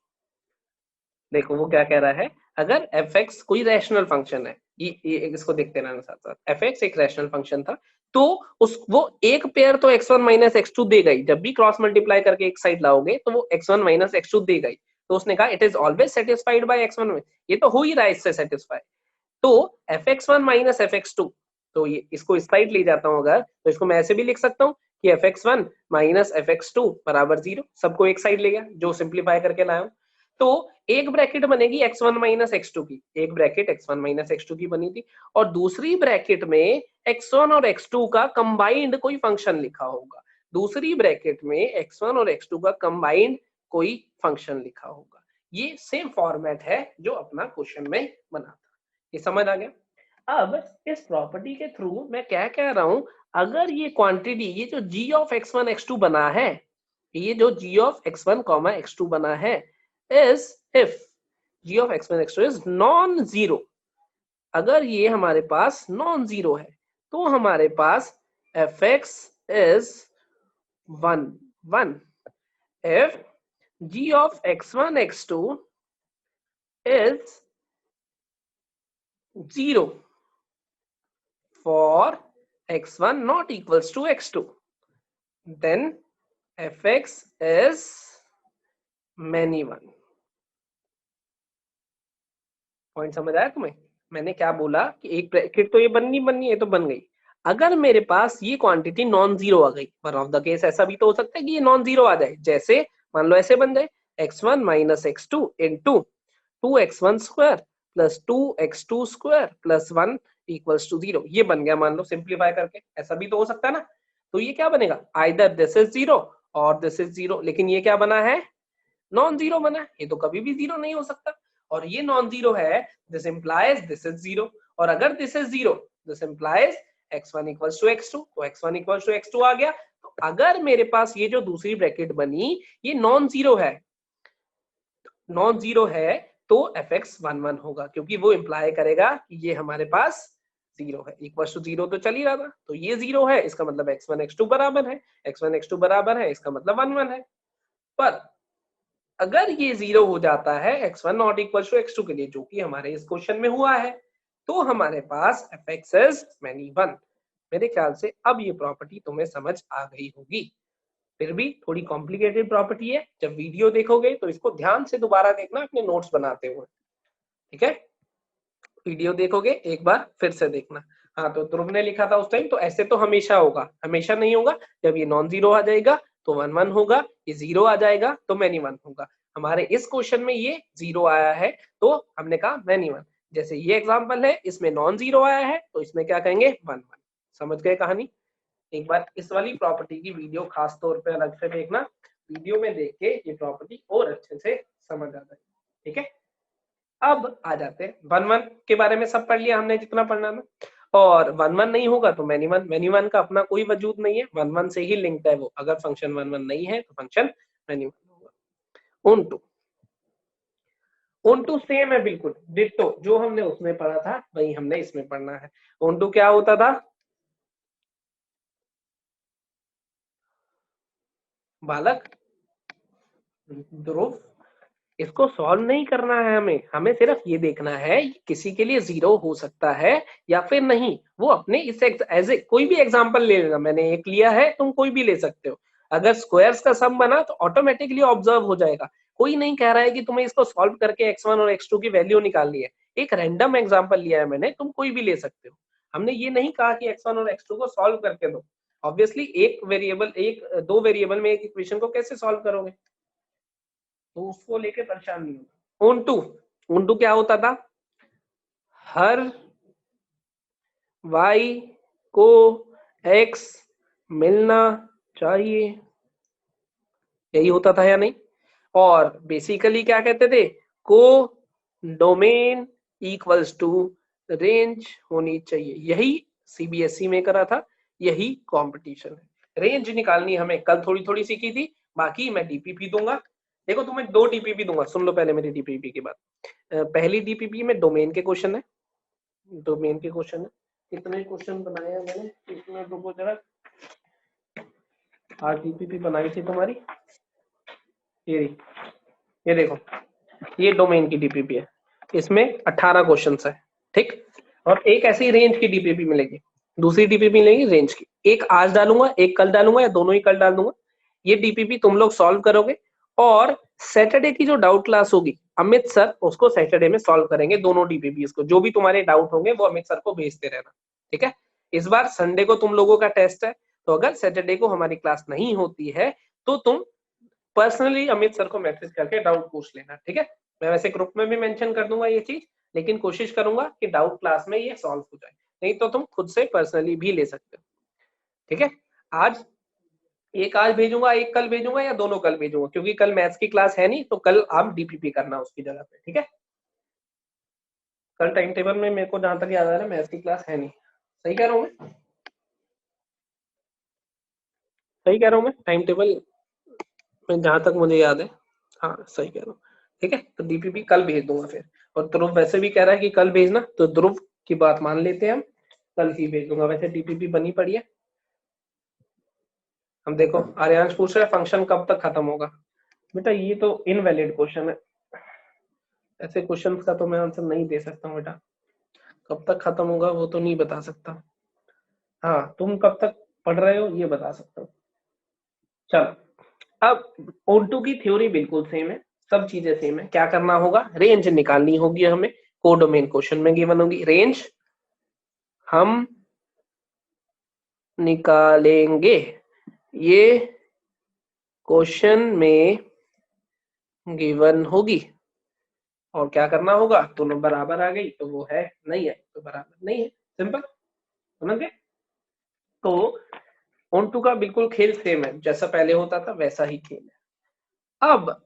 देखो वो क्या कह रहा है, अगर fx कोई रैशनल फंक्शन है, ये इसको देखते रहना साथ साथ, fx एक रैशनल फंक्शन था, तो उस वो एक पेयर तो x1 माइनस x2 देगा ही, जब भी क्रॉस मल्टीप्लाई करके एक साइड लाओगे तो वो x1 माइनस x2 देगा ही। तो उसने कहा it is always satisfied by x1 में, ये तो हो ही रहा है इससे सेटिस्फाई। तो fx1 माइनस fx2, तो ये इसको इस साइड ले जाता हूं अगर, तो इसको मैं ऐसे भी लिख सकता हूँ कि fx1 माइनस fx2 बराबर 0, सबको एक साइड ले गया जो सिंप्लीफाई करके लाया हूं। तो एक ब्रैकेट बनेगी x1 माइनस x2 की, एक ब्रैकेट x1 माइनस x2 की बनी थी, और दूसरी ब्रैकेट में x1 और x2 का कंबाइंड कोई फंक्शन लिखा होगा, दूसरी ब्रैकेट में x1 और x2 का कंबाइंड कोई फंक्शन लिखा होगा। ये सेम फॉर्मेट है जो अपना क्वेश्चन में बना था। ये समझ आ गया। अब इस प्रॉपर्टी के थ्रू मैं क्या कह रहा हूं, अगर ये क्वांटिटी, ये जो g ऑफ x1 x2 बना है, ये जो g ऑफ x1 x2 बना है, is if g of x1 x2 is non zero, अगर ये हमारे पास नॉन जीरो है तो हमारे पास fx is 1 if g of x1 x2 is 0 for x1 not equals to x2, then fx is many one। Point समझ आया तुम्हें? मैंने क्या बोला कि एक ब्रैकेट तो ये बननी है, तो बन गई। अगर मेरे पास ये क्वांटिटी नॉन जीरो आ गई, वन ऑफ द केस ऐसा भी तो हो सकता है कि ये नॉन जीरो आ जाए, जैसे मान लो ऐसे बन जाए x1 minus x2 into 2x1 square plus 2x2 square plus 1 equals to 0, ये बन गया मान लो सिंप्लीफाई करके, ऐसा भी तो हो सकता है ना। तो ये क्या बनेगा, आइदर दिस इज 0 और दिस इज 0, लेकिन ये क्या बना है, नॉन जीरो बना है, ये तो कभी भी 0 नहीं हो सकता, और ये नॉन जीरो है, दिस इंप्लाइज दिस इज 0, और अगर this is 0 this implies x1 equals to x2, तो x1 इक्वल्स टू x2 आ गया। तो अगर मेरे पास ये जो दूसरी ब्रैकेट बनी ये नॉन जीरो है, नॉन जीरो है तो fx 1 होगा, क्योंकि वो इंप्लाई करेगा कि ये हमारे पास 0 है, इक्वल्स टू 0 तो चल ही रहा था, तो ये 0 है, इसका मतलब x1 x2 बराबर है, x1 x2 बराबर है, इसका मतलब 1 है। पर अगर ये 0 हो जाता है x1 not equal to x2 के लिए, जो कि हमारे इस क्वेश्चन में हुआ है, तो हमारे पास fx इज many one। मेरे ख्याल से अब ये प्रॉपर्टी तुम्हें समझ आ गई होगी। फिर भी थोड़ी कॉम्प्लिकेटेड प्रॉपर्टी है, जब वीडियो देखोगे तो इसको ध्यान से दोबारा देखना अपने नोट्स बनाते हुए, ठीक है। वीडियो देखोगे एक बार फिर से देखना। हाँ, तो ध्रुव ने लिखा था उस टाइम, तो ऐसे तो हमेशा होगा, हमेशा नहीं होगा। जब ये नॉन जीरो आ जाएगा तो 1 1 होगा, ये जीरो आ जाएगा तो मैनी 1 होगा। हमारे इस क्वेश्चन में ये जीरो आया है तो हमने कहा मैनी 1। जैसे ये एग्जाम्पल है, इसमें नॉन जीरो आया है तो इसमें क्या कहेंगे 1 1। समझ गए कहानी। एक बार इस वाली प्रॉपर्टी की वीडियो खास तौर पे अलग से देखना, वीडियो में देख के ये प्रॉपर्टी और अच्छे से समझ आता है, ठीक है। अब आ जाते हैं 1 1 के बारे में, सब पढ़ लिया हमने जितना पढ़ना था। और 1 1 नहीं होगा तो मैनी 1, मैनी 1 का अपना कोई वजूद नहीं है, 1 1 से ही लिंक्ड है वो। अगर फंक्शन 1 1 नहीं है तो फंक्शन मैनी 1 होगा। ऑन टू सेम है, बिल्कुल डिट्टो, जो हमने उसमें पढ़ा था वही हमने इसमें पढ़ना है। ऑन टू क्या होता था बालक? ध्रुव, इसको सॉल्व नहीं करना है हमें, हमें सिर्फ ये देखना है किसी के लिए जीरो हो सकता है या फिर नहीं। वो अपने इस एज ए कोई भी एग्जांपल ले लेना, मैंने एक लिया है, तुम कोई भी ले सकते हो। अगर स्क्वायर्स का सम बना तो ऑटोमेटिकली ऑब्जर्व हो जाएगा। कोई नहीं कह रहा है कि तुम्हें इसको सॉल्व करके x1 और x2 की वैल्यू निकालनी है। एक रैंडम एग्जांपल लिया है मैंने, तुम कोई भी ले सकते हो। हमने ये नहीं कहा कि x1 और x2 को सॉल्व करके दो। ऑब्वियसली एक वेरिएबल, एक दो वेरिएबल में एक इक्वेशन को कैसे सॉल्व करोगे, तो उसको लेके परेशान नहीं होना। ऑन टू क्या होता था, हर y को x मिलना चाहिए, यही होता था या नहीं। और बेसिकली क्या कहते थे, को डोमेन इक्वल्स टू रेंज होनी चाहिए। यही सीबीएसई में करा था, यही कंपटीशन है। रेंज निकालनी हमें कल थोड़ी थोड़ी सीखी थी, बाकी मैं डीपीपी दूंगा। देखो तुम्हें 2 डीपीपी दूंगा, सुन लो पहले मेरी डीपीपी की बात। पहली डीपीपी में डोमेन के क्वेश्चन है, डोमेन के क्वेश्चन है। कितने क्वेश्चन बनाए हैं मैंने इसमें, रुको जरा। 8 डीपीपी बनाई थी तुम्हारी, ये देखो, ये डोमेन की डीपीपी है, इसमें 18 क्वेश्चंस है, ठीक। और एक ऐसी रेंज की डीपीपी मिलेगी, दूसरी डीपीपी मिलेगी रेंज की। एक आज डालूंगा, एक कल डालूंगा, या दोनों ही कल डाल दूंगा। ये डीपीपी तुम लोग सॉल्व करोगे, और सैटरडे की जो डाउट क्लास होगी, अमित सर उसको सैटरडे में सॉल्व करेंगे दोनों डीपीपी को। जो भी तुम्हारे डाउट होंगे वो अमित सर को भेजते रहना, ठीक है। इस बार संडे को तुम लोगों का टेस्ट है, तो अगर सैटरडे को हमारी क्लास नहीं होती है तो तुम पर्सनली अमित सर को मैसेज करके डाउट पूछ लेना, ठीक है। मैं वैसे ग्रुप में भी मेंशन कर दूंगा ये चीज, लेकिन कोशिश करूंगा कि डाउट क्लास में ये सॉल्व हो जाए, नहीं तो तुम खुद से पर्सनली भी ले सकते हो, ठीक है। आज एक आज भेजूंगा, एक कल भेजूंगा, या दोनों कल भेजूंगा, क्योंकि कल मैथ्स की क्लास है नहीं, तो कल आप डीपीपी करना उसकी जगह पे, ठीक है। कल टाइम टेबल में मेरे को जहां तक याद आ रहा है मैथ्स की क्लास है नहीं, सही कह रहा हूँ मैं, सही कह रहा हूँ मैं, टाइम टेबल में जहां तक मुझे याद है, हाँ सही कह रहा हूँ, ठीक है। तो डीपीपी कल भेज दूंगा फिर। और ध्रुव वैसे भी कह रहा है कि कल भेजना, तो ध्रुव की बात मान लेते हैं हम, कल ही भेज दूंगा। वैसे डीपीपी बनी पड़ी है। हम देखो, आर्यांश पूछ रहा है फंक्शन कब तक खत्म होगा। बेटा ये तो इनवैलिड क्वेश्चन है, ऐसे क्वेश्चन का तो मैं आंसर नहीं दे सकता हूँ बेटा। कब तक खत्म होगा वो तो नहीं बता सकता। हाँ, तुम कब तक पढ़ रहे हो ये बता सकता हूँ। चलो, अब ऑन2 की थ्योरी बिल्कुल सेम है, सब चीजें सेम है। क्या करना होगा, रेंज निकालनी होगी हमें, कोडोमेन क्वेश्चन में गिवन होगी रेंज, हम निकालेंगे। ये क्वेश्चन में गिवन होगी, और क्या करना होगा, दोनों बराबर आ गई तो वो है, नहीं है तो बराबर नहीं है, सिंपल, समझ गए। तो ऑन2 का बिल्कुल खेल सेम है, जैसा पहले होता था वैसा ही खेल है। अब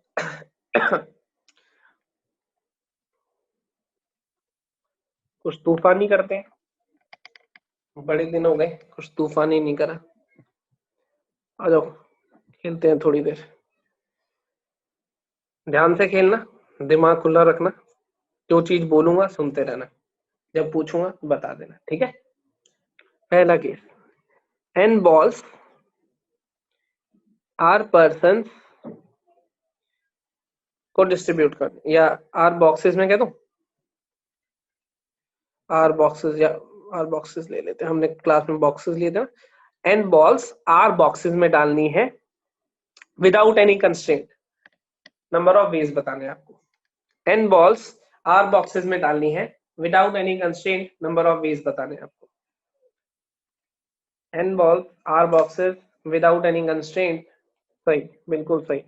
कुछ तूफानी करते हैं, बड़े दिन हो गए कुछ तूफानी नहीं करा। आ जाओ खेलते हैं थोड़ी देर, ध्यान से खेलना, दिमाग खुला रखना, जो चीज बोलूंगा सुनते रहना, जब पूछूंगा बता देना, ठीक है। पहला case, n balls r persons को डिस्ट्रीब्यूट कर, या r बॉक्सेस में कह दूं, r बॉक्सेस, या r बॉक्सेस ले लेते हैं, हमने क्लास में बॉक्सेस लिए थे ना। n balls r बॉक्सेस में डालनी है, without any constraint, number of ways बताने हैं आपको। n बॉल्स r बॉक्सेस में डालनी है without any constraint, number of ways बताने हैं आपको। n balls r boxes without any constraint, सही, बिल्कुल सही।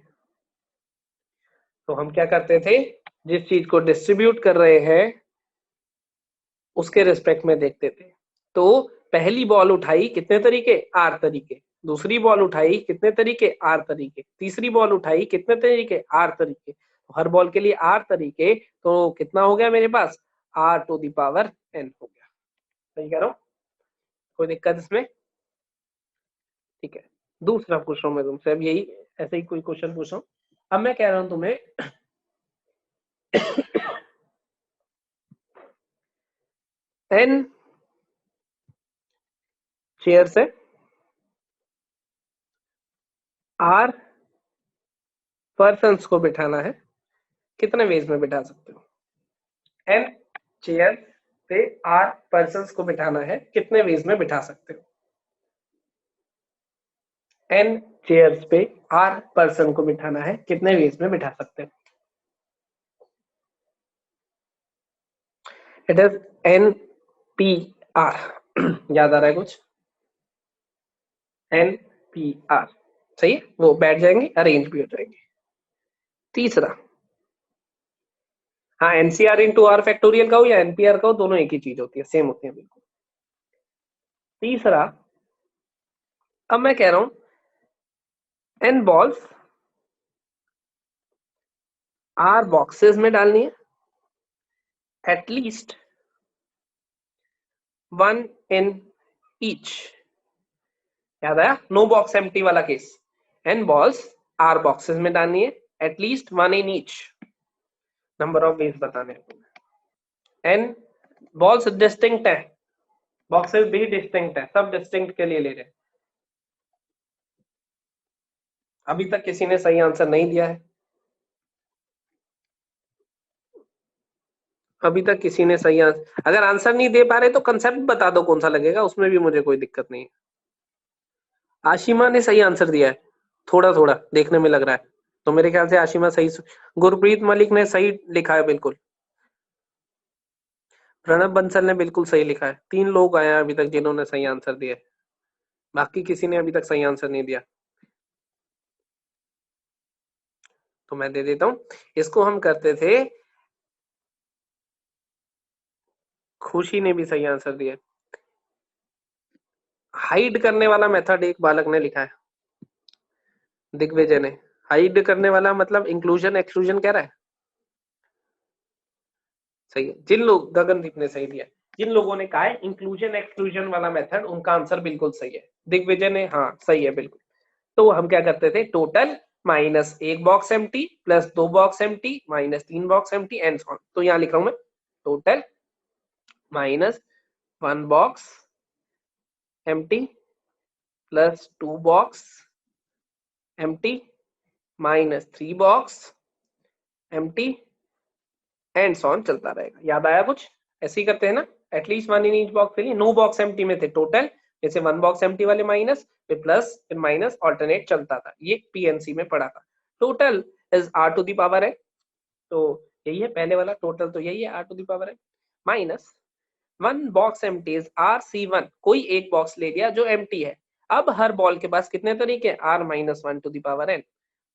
तो हम क्या करते थे, जिस चीज को डिस्ट्रीब्यूट कर रहे हैं उसके रिस्पेक्ट में देखते थे। तो पहली बॉल उठाई कितने तरीके, आर तरीके, दूसरी बॉल उठाई कितने तरीके, आर तरीके, तीसरी बॉल उठाई कितने तरीके, आर तरीके। तो हर बॉल के लिए आर तरीके, तो कितना हो गया मेरे पास, R to the power n हो गया। सही कह रहा हूं, कोई दिक्कत इसमें? ठीक है, दूसरा पूछ रहा हूं मैं तुमसे, अब यही ऐसे ही कोई क्वेश्चन पूछ रहा हूं। अब मैं कह रहा हूं तुम्हें n चेयर से r पर्सन्स को बिठाना है, कितने वेज में बिठा सकते हो? n चेयर पे r पर्सन्स को बिठाना है, कितने वेज में बिठा सकते हो? n चेयर्स पे r पर्सन को बिठाना है, कितने वेज में बिठा सकते हो? इट इज NPR याद आ रहा है कुछ? NPR सही है, वो बैठ जाएंगे, अरेंज भी हो जाएंगे। तीसरा, हाँ NCR इंटू आर फैक्टोरियल का हो या NPR का हो, दोनों एक ही चीज होती है, सेम होती है बिल्कुल। तीसरा, अब मैं कह रहा हूं n बॉल्स r बॉक्सेस में डालनी है, एटलीस्ट 1 in each। याद आया, नो बॉक्स एम्प्टी वाला case. n balls r boxes में डालनी है, at least 1 in each, number of ways बताने हैं। n बॉल्स डिस्टिंक्ट है, बॉक्सेस भी डिस्टिंक्ट है, सब डिस्टिंक्ट के लिए ले रहे हैं। अभी तक किसी ने सही आंसर नहीं दिया है, अभी तक किसी ने सही आंसर, अगर आंसर नहीं दे पा रहे तो कंसेप्ट बता दो कौन सा लगेगा, उसमें भी मुझे कोई दिक्कत नहीं है। आशिमा ने सही आंसर दिया है, थोड़ा थोड़ा देखने में लग रहा है, तो मेरे ख्याल से आशिमा सही। गुरप्रीत मलिक ने सही लिखा है बिल्कुल, प्रणब बंसल ने बिल्कुल सही लिखा है। 3 लोग आए हैं अभी तक जिन्होंने सही आंसर दिया, बाकी किसी ने अभी तक सही आंसर नहीं दिया, तो मैं दे देता हूं। इसको हम करते थे, खुशी ने भी सही आंसर दिया। हाइड करने वाला मेथड एक बालक ने लिखा है, दिग्विजय ने। हाइड करने वाला मतलब इंक्लूजन एक्सक्लूजन कह रहा है, सही है। जिन लोग, गगनदीप ने सही दिया, जिन लोगों ने कहा है इंक्लूजन एक्सक्लूजन वाला मेथड, उनका आंसर बिल्कुल सही है। दिग्विजय ने हाँ सही है बिल्कुल। तो हम क्या करते थे, total minus 1 box empty plus 2 box empty minus 3 box empty and so on. तो यहां लिख रहा हूं मैं, total minus 1 box empty plus 2 box empty minus 3 box empty and so on, चलता रहेगा। याद आया कुछ? ऐसे ही करते हैं ना, एटलीस्ट 1 इन ईच बॉक्स के लिए। नो बॉक्स एम्प्टी में थे टोटल, जैसे 1 बॉक्स एम्प्टी वाले माइनस, फिर प्लस, फिर माइनस, ऑल्टरनेट चलता था, ये पीएनसी में पढ़ा था। Total is r to the power है, तो यही है पहले वाला, टोटल तो यही है r टू द पावर है, minus 1 box empty is RC1, कोई एक बॉक्स ले लिया जो एम्प्टी है। अब हर बॉल के पास कितने तरीके, r minus 1 to the power n,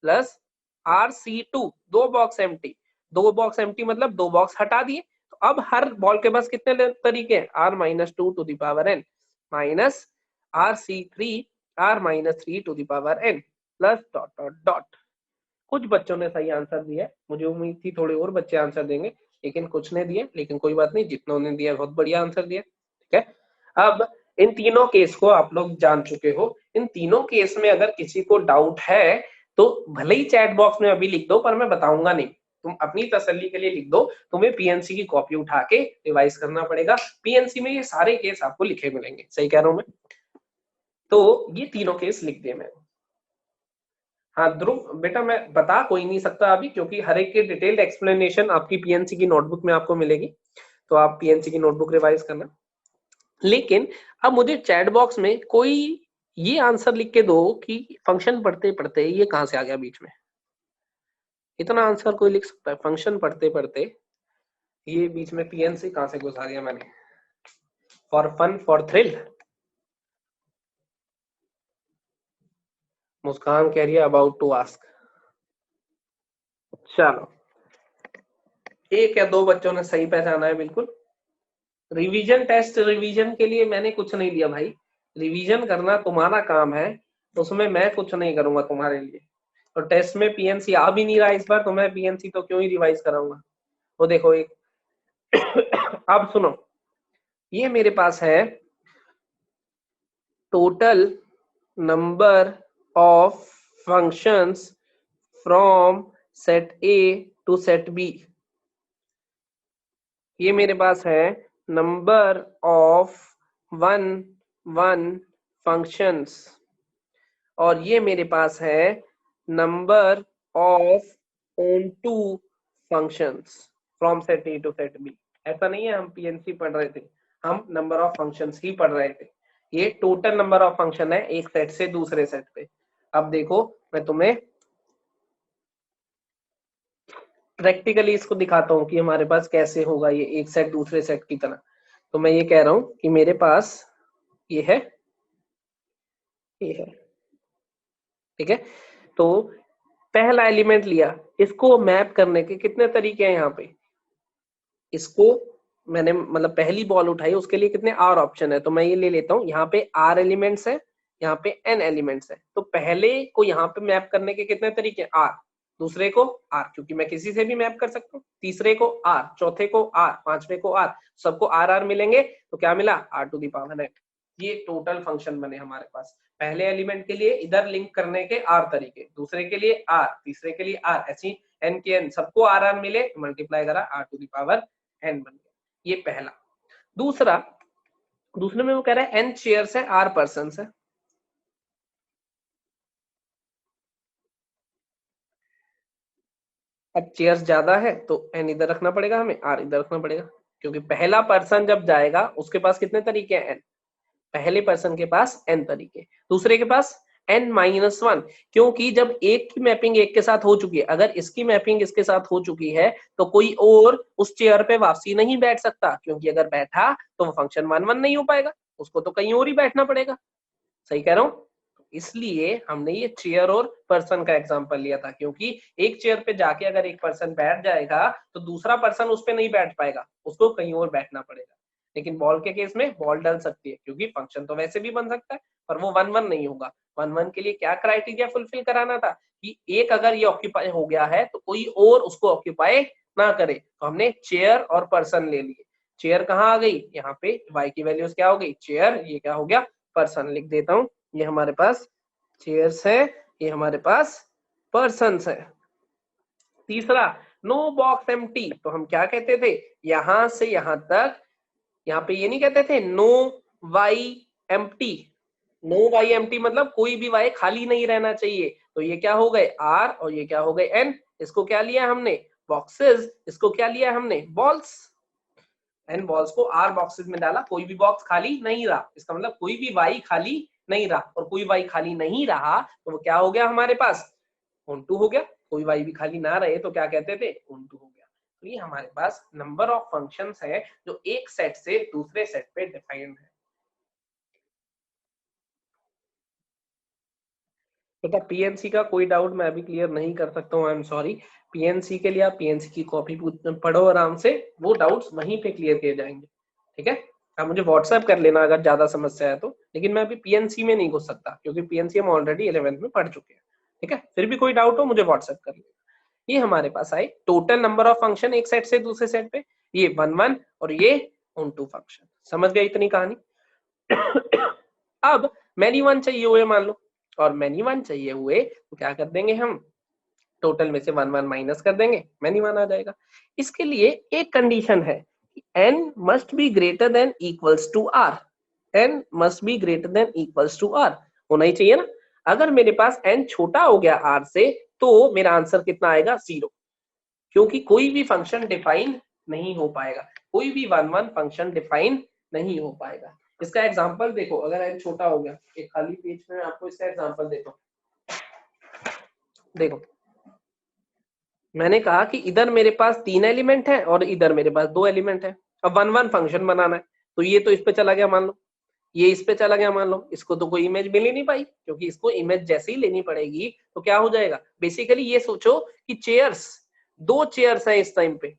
plus RC2, 2 box empty, 2 box empty मतलब 2 बॉक्स हटा दिए, तो अब हर बॉल के पास कितने तरीके, r minus 2 to the power n, minus RC3, r minus 3 to the power n, plus dot dot dot. कुछ बच्चों ने सही आंसर दिया है, मुझे उम्मीद थी थोड़े और बच्चे आंसर देंगे, लेकिन कुछ ने दिए, लेकिन कोई बात नहीं, जितनों ने दिया बहुत बढ़िया आंसर दिया। ठीक है, अब इन तीनों केस को आप लोग जान चुके हो। इन तीनों केस में अगर किसी को डाउट है तो भले ही चैट बॉक्स में अभी लिख दो, पर मैं बताऊंगा नहीं, तुम अपनी तसल्ली के लिए लिख दो। तुम्हें पीएनसी की कॉपी उठा के रिवाइज करना पड़ेगा, पीएनसी में ये सारे केस आपको लिखे मिलेंगे। सही कह रहा हूं मैं? तो ये तीनों केस लिख दिए मैंने। हाँ ध्रुव बेटा, मैं बता कोई नहीं सकता अभी, क्योंकि हर एक की डिटेल्ड एक्सप्लेनेशन आपकी पीएनसी की नोटबुक में आपको मिलेगी, तो आप पीएनसी की नोटबुक रिवाइज करना। लेकिन अब मुझे चैट बॉक्स में कोई ये आंसर लिख के दो कि फंक्शन पढ़ते पढ़ते ये कहां से आ गया बीच में। इतना आंसर कोई लिख सकता है, फंक्शन पढ़ते पढ़ते ये बीच में पीएनसी कहां से घुसा दिया मैंने, फॉर फन फॉर थ्रिल। मुस्कान कह रही है अबाउट टू आस्क। चलो, एक या दो बच्चों ने सही पहचाना है बिल्कुल। रिवीजन टेस्ट, रिवीजन के लिए मैंने कुछ नहीं दिया भाई, रिवीजन करना तुम्हारा काम है, उसमें मैं कुछ नहीं करूंगा तुम्हारे लिए। तो टेस्ट में पीएनसी आ भी नहीं रहा इस बार, तो मैं पीएनसी तो क्यों ही रिवाइज कराऊंगा। वो देखो एक अब सुनो, ये मेरे पास है total number of functions from set A to set B. ये मेरे पास है नंबर ऑफ वन फंक्शंस, और ये मेरे पास है number of onto functions from set A to set B. ऐसा नहीं है हम पीएनसी पढ़ रहे थे, हम नंबर ऑफ फंक्शंस ही पढ़ रहे थे। ये टोटल नंबर ऑफ फंक्शन है एक सेट से दूसरे सेट पे। अब देखो मैं तुम्हें प्रैक्टिकली इसको दिखाता हूँ कि हमारे पास कैसे होगा ये एक सेट दूसरे सेट की तरह। तो मैं ये कह रहा हूँ कि मेरे पास ये है, ये है, ठीक है। तो पहला एलिमेंट लिया, इसको मैप करने के कितने तरीके हैं यहाँ पे। इसको मैंने मतलब पहली बॉल उठाई, उसके लिए कितने आर ऑप्शन है, तो मैं ये ले लेता हूँ। यहाँ पे आर एलिमेंट्स है, यहाँ पे एन एलिमेंट्स है। तो पहले को यहाँ पे मैप करने के कितने तरीके, आर, दूसरे को आर, क्योंकि मैं किसी से भी मैप कर सकता हूँ, तीसरे को आर, चौथे को आर, पांचवे को आर, सबको आर आर मिलेंगे तो क्या मिला, r to the power n। ये टोटल फंक्शन बने हमारे पास। पहले एलिमेंट के लिए इधर लिंक करने के आर तरीके, दूसरे के लिए आर, तीसरे के लिए आर, ऐसी एन के एन सबको आर आर मिले, मल्टीप्लाई करा, r to the power n बन गया। ये पहला। दूसरा, दूसरे में वो कह रहा है n चेयर्स है, आर पर्सन है। अब चेयर्स ज्यादा है तो n इधर रखना पड़ेगा, हमें r इधर रखना पड़ेगा, क्योंकि पहला पर्सन जब जाएगा उसके पास कितने तरीके हैं, n। पहले पर्सन के पास n तरीके, दूसरे के पास n-1, क्योंकि जब एक की मैपिंग एक के साथ हो चुकी है, अगर इसकी मैपिंग इसके साथ हो चुकी है तो कोई और उस चेयर पे वापसी नहीं बैठ सकता, क्योंकि अगर बैठा तो वो फंक्शन 1-1 नहीं हो पाएगा, उसको तो कहीं और ही बैठना पड़ेगा। सही कह रहा हूँ। इसलिए हमने ये चेयर और पर्सन का एग्जांपल लिया था, क्योंकि एक चेयर पे जाके अगर एक पर्सन बैठ जाएगा तो दूसरा पर्सन उस पे नहीं बैठ पाएगा, उसको कहीं और बैठना पड़ेगा। लेकिन बॉल के केस में बॉल डल सकती है, क्योंकि फंक्शन तो वैसे भी बन सकता है, पर वो 1-1 नहीं होगा। 1-1 के लिए क्या क्राइटेरिया फुलफिल कराना था कि एक अगर ये ऑक्यूपाई हो गया है तो कोई और उसको ऑक्यूपाई ना करे। तो हमने चेयर और पर्सन ले लिए। चेयर कहाँ आ गई, यहाँ पे y की वैल्यूज क्या हो गई, चेयर, ये क्या हो गया, पर्सन। लिख देता हूँ, ये हमारे पास चेयर्स है, ये हमारे पास पर्सन्स है। तीसरा, नो बॉक्स एम्प्टी, तो हम क्या कहते थे, यहां से यहां तक, यहाँ पे ये नहीं कहते थे know why empty. Know why empty मतलब कोई भी वाई खाली नहीं रहना चाहिए। तो ये क्या हो गए, आर, और ये क्या हो गए, एन। इसको क्या लिया हमने, बॉक्सेस, इसको क्या लिया हमने, बॉल्स। एन बॉल्स को आर बॉक्सेस में डाला, कोई भी बॉक्स खाली नहीं रहा, इसका मतलब कोई भी वाई खाली नहीं रहा, और कोई वाई खाली नहीं रहा तो वो क्या हो गया हमारे पास, ऑन टू हो गया। कोई वाई भी खाली ना रहे तो क्या कहते थे, ऑन टू हो गया। तो ये हमारे पास नंबर ऑफ फंक्शंस है जो एक सेट से दूसरे सेट पे डिफाइंड है। बेटा पीएनसी का कोई डाउट मैं अभी क्लियर नहीं कर सकता हूँ, आई एम सॉरी। पीएनसी के लिए आप पीएनसी की कॉपी पढ़ो आराम से, वो डाउट्स वहीं पे क्लियर किए जाएंगे, ठीक है। आप मुझे व्हाट्सएप कर लेना अगर ज्यादा समस्या है तो, लेकिन मैं अभी पीएनसी में नहीं घुस सकता, क्योंकि पीएनसी हम ऑलरेडी 11th में पढ़ चुके हैं, ठीक है। फिर भी कोई डाउट हो मुझे व्हाट्सएप कर लेना। ये हमारे पास आए टोटल नंबर ऑफ फंक्शन एक सेट से दूसरे सेट पे, ये 1-1 और ये ऑन टू फंक्शन। समझ गए इतनी कहानी। अब मैनी वन चाहिए हुए मान लो, और मैनी वन चाहिए हुए तो क्या कर देंगे हम, टोटल में से 1-1 माइनस कर देंगे, मैनी वन आ जाएगा। इसके लिए एक कंडीशन है, n must be greater than equals to r, n must be greater than equals to r होना ही चाहिए ना। अगर मेरे पास n छोटा हो गया r से तो मेरा आंसर कितना आएगा, 0, क्योंकि कोई भी फंक्शन डिफाइन नहीं हो पाएगा, कोई भी 1-1 फंक्शन डिफाइन नहीं हो पाएगा। इसका एग्जांपल देखो, अगर n छोटा हो गया, एक खाली पेज में आपको इसका एग्जांपल देता हूं। देखो मैंने कहा कि इधर मेरे पास 3 एलिमेंट है और इधर मेरे पास 2 एलिमेंट है। अब 1 1 फंक्शन बनाना है, तो ये तो इस पे चला गया मान लो, ये इस पे चला गया मान लो, इसको तो कोई इमेज मिल ही नहीं पाई, क्योंकि इसको इमेज जैसे ही लेनी पड़ेगी तो क्या हो जाएगा। बेसिकली ये सोचो कि चेयर्स, 2 चेयर्स है इस टाइम पे,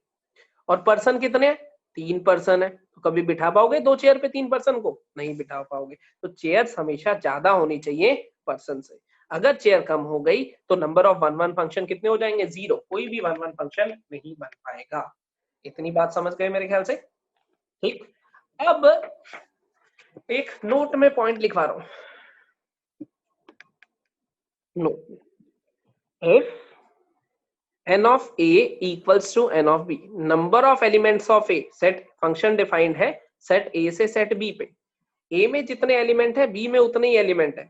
और पर्सन कितने हैं, 3 पर्सन है, तो कभी बिठा पाओगे 2 चेयर पे 3 पर्सन को, नहीं बिठा पाओगे। तो चेयर्स हमेशा ज्यादा होनी चाहिए पर्सन से। अगर चेयर कम हो गई तो नंबर ऑफ 1 1 फंक्शन कितने हो जाएंगे, 0, कोई भी 1 1 फंक्शन नहीं बन पाएगा। इतनी बात समझ गए मेरे ख्याल से, ठीक। अब एक नोट में पॉइंट लिखवा रहा हूं, note, if n of a equals to n of b, number of elements of a set, function defined है सेट a से सेट b पे, a में जितने एलिमेंट है b में उतने ही एलिमेंट है,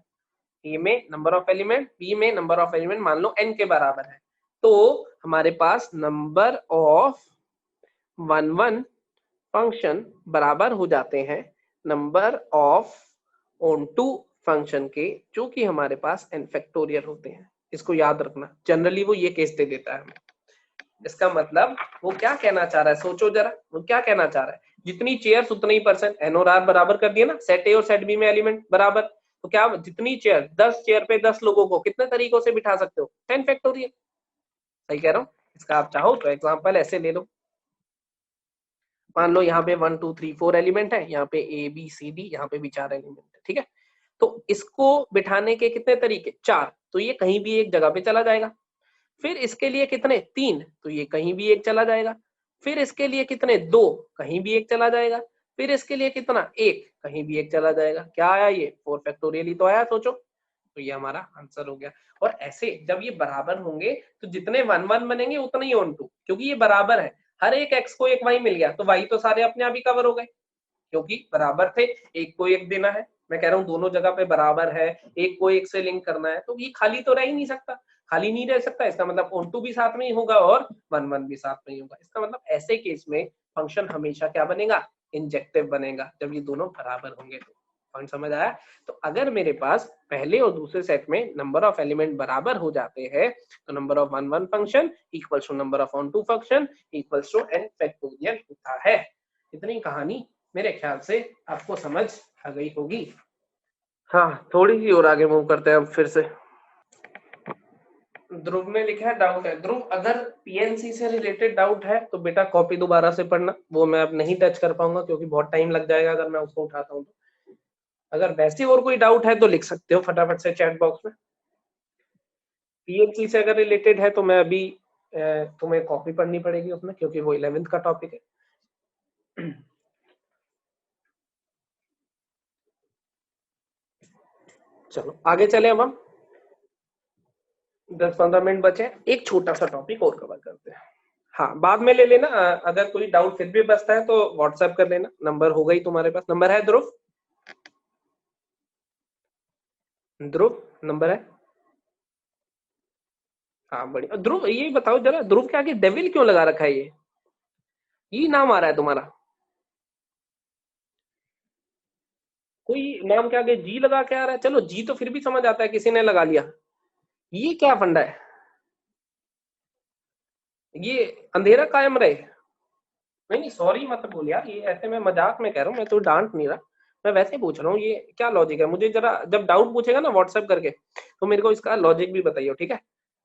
a में नंबर ऑफ एलिमेंट, b में नंबर ऑफ एलिमेंट मान लो n के बराबर है, तो हमारे पास नंबर ऑफ 1 1 फंक्शन बराबर हो जाते हैं number of onto function के, जो कि हमारे पास n फैक्टोरियल होते हैं। इसको याद रखना, जनरली वो ये केस दे देता है हमें। इसका मतलब वो क्या कहना चाह रहा है, सोचो जरा, वो क्या कहना चाह रहा है, जितनी चेयर्स उतने ही पर्सन, एन और आर बराबर कर दिया ना, सेट ए और सेट बी में एलिमेंट बराबर, तो क्या जितनी चेयर, 10 चेयर पे 10 लोगों को कितने तरीकों से बिठा सकते हो, 10 फैक्टोरियल। सही कह रहा हूँ। इसका आप चाहो तो एग्जांपल ऐसे ले लो, मान लो यहाँ पे 1 2 3 4 एलिमेंट है, यहाँ पे ए बी सी डी, यहाँ पे भी 4 एलिमेंट है, ठीक है। तो इसको बिठाने के कितने तरीके, 4, तो ये कहीं भी एक जगह पे चला जाएगा। फिर इसके लिए कितने, 3, तो ये कहीं भी एक चला जाएगा। फिर इसके लिए कितने, 2, कहीं भी एक चला जाएगा। फिर इसके लिए कितना, 1, कहीं भी एक चला जाएगा। क्या आया, ये 4 फैक्टोरियल ही तो आया, सोचो। तो ये हमारा आंसर हो गया। और ऐसे जब ये बराबर होंगे तो जितने 1 1 बनेंगे उतने ही ऑन टू, क्योंकि ये बराबर है, हर एक x को एक y मिल गया, तो y तो सारे अपने आप ही कवर हो गए, क्योंकि बराबर थे। एक को एक देना है, मैं कह रहा हूँ दोनों जगह पे बराबर है, एक को एक से लिंक करना है, तो ये खाली तो रह ही नहीं सकता, खाली नहीं रह सकता। इसका मतलब ऑन टू भी साथ में ही होगा और 1 1 भी साथ में ही होगा। इसका मतलब ऐसे केस में फंक्शन हमेशा क्या बनेगा, इंजेक्टिव बनेगा, जब ये दोनों बराबर होंगे। तो पॉइंट समझ आया। तो अगर मेरे पास पहले और दूसरे सेट में नंबर ऑफ एलिमेंट बराबर हो जाते हैं, तो number of 1 1 function equals to number of onto function equals to n factorial होता है। इतनी कहानी मेरे ख्याल से आपको समझ आ गई होगी। हाँ, थोड़ी सी और आगे मूव करते हैं अब फिर से। ध्रुव ने लिखा है डाउट है। ध्रुव, अगर पीएनसी से रिलेटेड डाउट है तो बेटा कॉपी दोबारा से पढ़ना, वो मैं अब नहीं टच कर पाऊंगा क्योंकि बहुत टाइम लग जाएगा अगर मैं उसको उठाता हूँ तो। अगर वैसे और कोई डाउट है तो लिख सकते हो फटाफट से चैट बॉक्स में। पीएनसी से अगर रिलेटेड है तो मैं अभी तुम्हें कॉपी पढ़नी पड़ेगी उसमें, क्योंकि वो 11th का टॉपिक है। चलो आगे चले अब हम, 10-15 मिनट बचे, एक छोटा सा टॉपिक और कवर करते हैं। हाँ, बाद में ले लेना, अगर कोई डाउट फिर भी बचता है तो व्हाट्सएप कर लेना, नंबर होगा ही तुम्हारे पास। नंबर है ध्रुव? ध्रुव नंबर है? हाँ बढ़िया। ध्रुव ये बताओ जरा, ध्रुव के आगे डेविल क्यों लगा रखा है, ये नाम आ रहा है तुम्हारा? कोई नाम के आगे जी लगा के आ रहा है, चलो जी तो फिर भी समझ आता है किसी ने लगा लिया, ये क्या फंडा है, ये अंधेरा कायम रहे। नहीं नहीं सॉरी मत बोल यार, ये ऐसे मैं मजाक में कह रहा हूँ, मैं तो डांट नहीं रहा, मैं वैसे पूछ रहा हूँ ये क्या लॉजिक है। मुझे जरा जब डाउट पूछेगा ना व्हाट्सएप करके तो मेरे को इसका लॉजिक भी बताइए, ठीक है।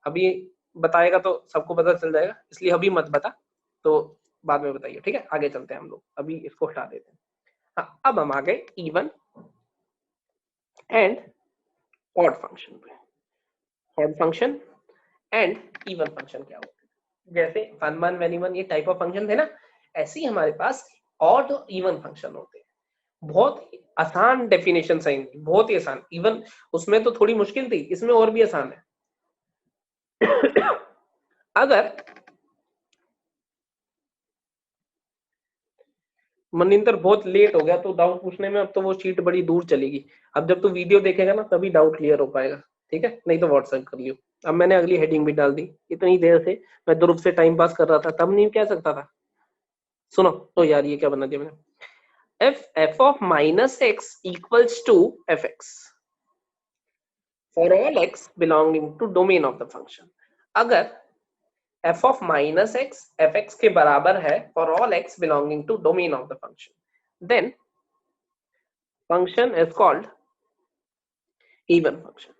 अभी बताएगा तो सबको पता चल जाएगा, इसलिए अभी मत बता, तो बाद में बताइए, ठीक है। आगे चलते हैं हम लोग, अभी इसको हटा देते हैं। हाँ, अब हम आ गए इवन एंड ऑड फंक्शन पे। Odd function and even function क्या होता है, जैसे 1 1 21 ये टाइप ऑफ फंक्शन थे ना, ऐसे ही हमारे पास ऑड और इवन फंक्शन होते हैं। बहुत आसान डेफिनेशन है इनकी, बहुत ही आसान। इवन उसमें तो थोड़ी मुश्किल थी, इसमें और भी आसान है। अगर मनिंदर बहुत लेट हो गया तो डाउट पूछने में, अब तो वो शीट बड़ी दूर चलेगी, अब जब तू वीडियो देखेगा ना तभी डाउट क्लियर हो पाएगा, ठीक है। नहीं तो व्हाट्सएप कर लियो। अब मैंने अगली हेडिंग भी डाल दी, इतनी देर से मैं ध्रुव से टाइम पास कर रहा था, तब नहीं कह सकता था। सुनो तो यार, ये क्या बना दिया मैंने, if f of minus x equals to fx for all x belonging to domain of the function. अगर f of minus x fx के बराबर है for all x belonging to domain of the function, then function is called even function.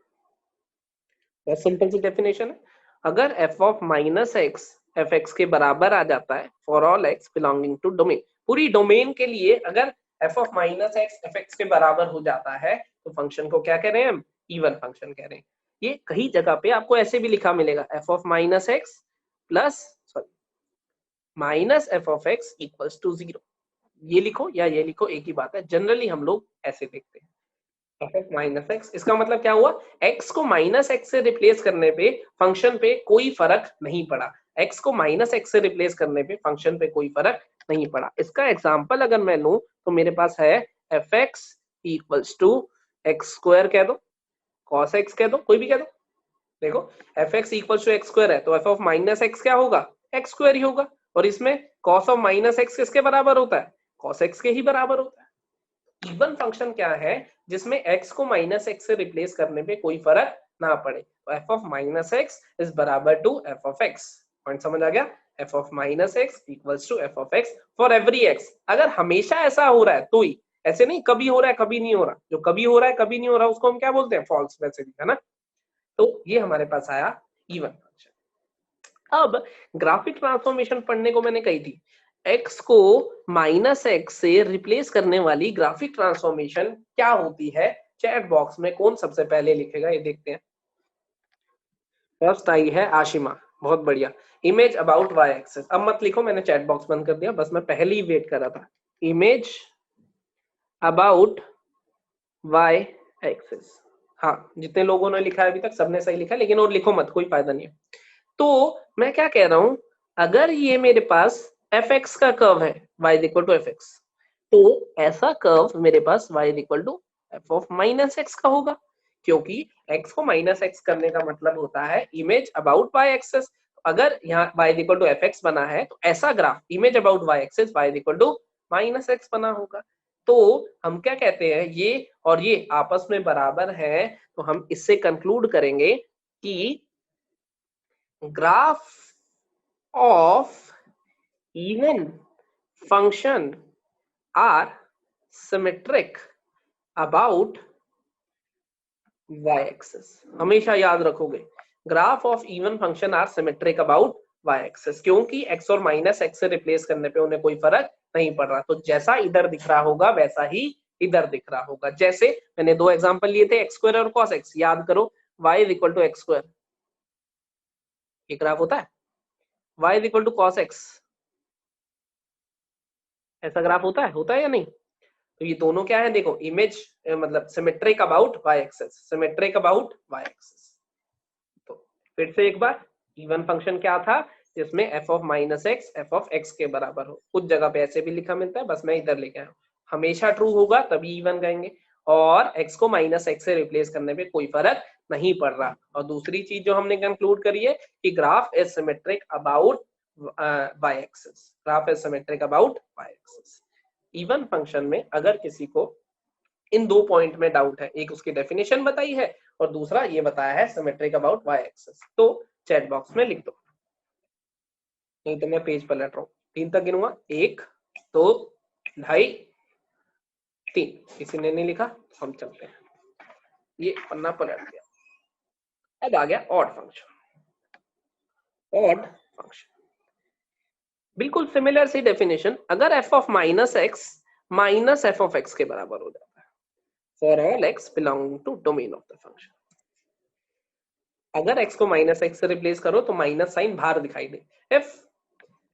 बहुत simple सी definition है. अगर f of minus x fx के बराबर आ जाता है for all x belonging to domain, पूरी डोमेन के लिए अगर f of minus x fx के बराबर हो जाता है तो फंक्शन को क्या कह रहे हैं हम? इवन फंक्शन कह रहे हैं. ये कई जगह पे आपको ऐसे भी लिखा मिलेगा f of minus x plus minus f of x equals to 0. ये लिखो या ये लिखो एक ही बात है. जनरली हम लोग ऐसे देखते हैं f of minus x. इसका मतलब क्या हुआ? x को माइनस x से रिप्लेस करने पे फंक्शन पे कोई फर्क नहीं पड़ा. x को माइनस x से रिप्लेस करने पे फंक्शन पे कोई फर्क नहीं पड़ा. इसका एग्जांपल अगर मैं लूं तो मेरे पास है fx equals to x square कह दो, cos x कह दो, कोई भी कह दो. देखो fx equals to x square है तो f of माइनस x क्या होगा? x स्क्वायर ही होगा. और इसमें cos ऑफ माइनस x किसके बराबर होता है? cos x के ही बराबर होता है. इवन फंक्शन क्या है? जिसमें x को माइनस x से रिप्लेस करने पे कोई फर्क ना पड़े. तो f of माइनस x इज बराबर to f of x. Point समझ आ गया? f of minus x equals to f of x for every x. अगर हमेशा ऐसा हो रहा है तो ही, ऐसे नहीं कभी हो रहा है कभी नहीं हो रहा. जो कभी हो रहा है कभी नहीं हो रहा उसको हम क्या बोलते हैं? फॉल्स. वैसे भी है ना. तो ये हमारे पास आया इवन फंक्शन. अब ग्राफिक ट्रांसफॉर्मेशन पढ़ने को मैंने कही थी. x को माइनस x से रिप्लेस करने वाली ग्राफिक ट्रांसफॉर्मेशन क्या होती है? चैट बॉक्स में कौन सबसे पहले लिखेगा ये देखते हैं. फर्स्ट आई है आशिमा. बहुत बढ़िया. Image about y axis. अब मत लिखो, मैंने चैट बॉक्स बंद कर दिया, बस मैं पहले ही वेट कर रहा था. Image about y axis. हाँ, जितने लोगों ने लिखा है अभी तक सबने सही लिखा, लेकिन और लिखो मत, कोई फायदा नहीं है. तो मैं क्या कह रहा हूं, अगर ये मेरे पास fx का कर्व है y इक्वल टू fx, तो ऐसा कर्व मेरे पास y equal to f of minus x का होगा, क्योंकि x को माइनस x करने का मतलब होता है इमेज अबाउट y एक्सिस. अगर यहाँ y इक्वल टू fx बना है तो ऐसा graph image about y axis y equal to minus x बना होगा. तो हम क्या कहते हैं, ये और ये आपस में बराबर है, तो हम इससे कंक्लूड करेंगे कि graph of even function are symmetric about y-axis. हमेशा याद रखोगे, graph of even function are symmetric about y-axis, क्योंकि x और माइनस x से रिप्लेस करने पे उन्हें कोई फर्क नहीं पड़ रहा. तो जैसा इधर दिख रहा होगा वैसा ही इधर दिख रहा होगा. जैसे मैंने दो एग्जांपल लिए थे, x स्क्वायर और cos x. याद करो, y is equal to x square, ये ग्राफ होता है. y is equal to cos x, ऐसा ग्राफ होता है या नहीं? तो ये दोनों क्या है? देखो, इमेज मतलब symmetric about y axis, symmetric about y axis. तो फिर से एक बार, इवन फंक्शन क्या था? जिसमें f of minus x f of x के बराबर हो. कुछ जगह पे ऐसे भी लिखा मिलता है, बस मैं इधर लेके आया हूं. हमेशा ट्रू होगा तभी इवन कहेंगे, और x को माइनस x से रिप्लेस करने पे कोई फर्क नहीं पड़ रहा. और दूसरी चीज जो हमने कंक्लूड करी है कि graph is symmetric about y axis. Graph is symmetric about y axis. Even function में अगर किसी को इन दो पॉइंट में डाउट है, एक उसकी डेफिनेशन बताई है और दूसरा ये बताया है सिमेट्रिक अबाउट y एक्सिस, तो चैट बॉक्स में लिख दो, नहीं तो मैं पेज पलट रहा हूं. 3 तक गिनूंगा, 1 2 2.5 3. किसी ने नहीं लिखा, हम चलते हैं. ये पन्ना पलट गया. अब आ गया ऑड फंक्शन. ऑड फंक्शन बिल्कुल सिमिलर सी डेफिनेशन. अगर f of minus x minus f of x के बराबर हो जाता है for all x belonging to domain of the function. अगर x को माइनस x से रिप्लेस करो तो माइनस साइन बाहर दिखाई दे. if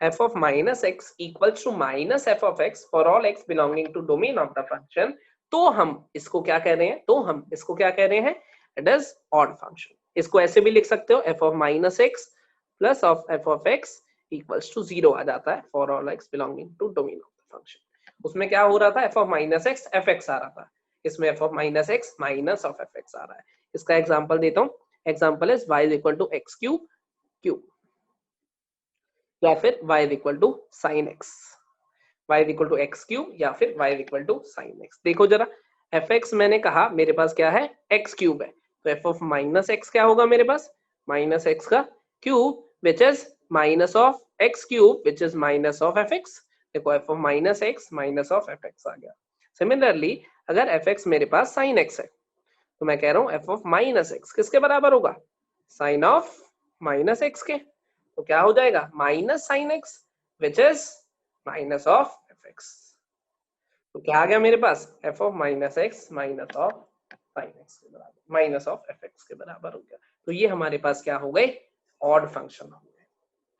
f of minus x equals to minus f of x for all x belonging to domain of the function, तो हम इसको क्या कह रहे हैं? तो हम इसको क्या कह रहे हैं? It is odd function. इसको ऐसे भी लिख सकते हो, f of minus x plus of f of x equals to 0 आ जाता है for all x belonging to domain of the function. उसमें क्या हो रहा था? f of minus x fx आ रहा था, इसमें f of minus x minus of fx आ रहा है. इसका एग्जांपल देता हूं. Example is y is equal to x cube या फिर y is equal to sin x. y is equal to x cube या फिर y is equal to sine x. देखो जरा fx मैंने कहा मेरे पास क्या है x क्यूब है, तो f ऑफ माइनस एक्स क्या होगा मेरे पास माइनस एक्स का cube which is minus of x cube which is minus of fx। देखो f of minus X minus of fx आ गया। सिमिलरली अगर fx मेरे पास साइन x है तो मैं कह रहा हूँ f ऑफ माइनस एक्स किसके बराबर होगा साइन ऑफ माइनस एक्स के, तो क्या हो जाएगा minus sine x which is minus of fx। तो क्या आ गया मेरे पास f of minus X minus of sine x के बराबर माइनस ऑफ fx के बराबर हो गया। तो ये हमारे पास क्या हो गए ऑड फंक्शन हो गए।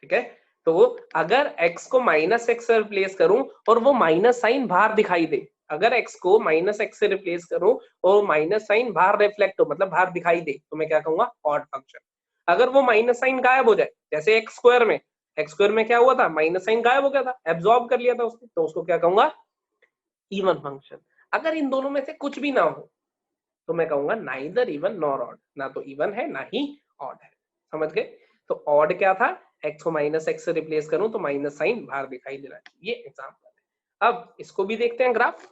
ठीक है, तो अगर x को माइनस एक्स से रिप्लेस करूं और वो माइनस साइन बाहर दिखाई दे, अगर x को माइनस एक्स से रिप्लेस करूं और माइनस साइन बाहर रिफ्लेक्ट हो मतलब बाहर दिखाई दे तो मैं क्या कहूंगा ऑड फंक्शन। अगर वो माइनस साइन गायब हो जाए जैसे एक्स स्क्वायर में क्या हुआ था माइनस साइन गायब हो गया था एब्जॉर्ब कर लिया था उसने, तो उसको क्या कहूंगा इवन फंक्शन। अगर इन दोनों में से कुछ भी ना हो तो मैं कहूंगा नाइदर इवन नॉर ऑड, ना तो इवन है ना ही ऑड है। समझ गए? तो ऑड क्या था x को माइनस एक्स से रिप्लेस करूं तो माइनस साइन बाहर दिखाई दे रहा है, ये एग्जांपल है। अब इसको भी देखते हैं ग्राफ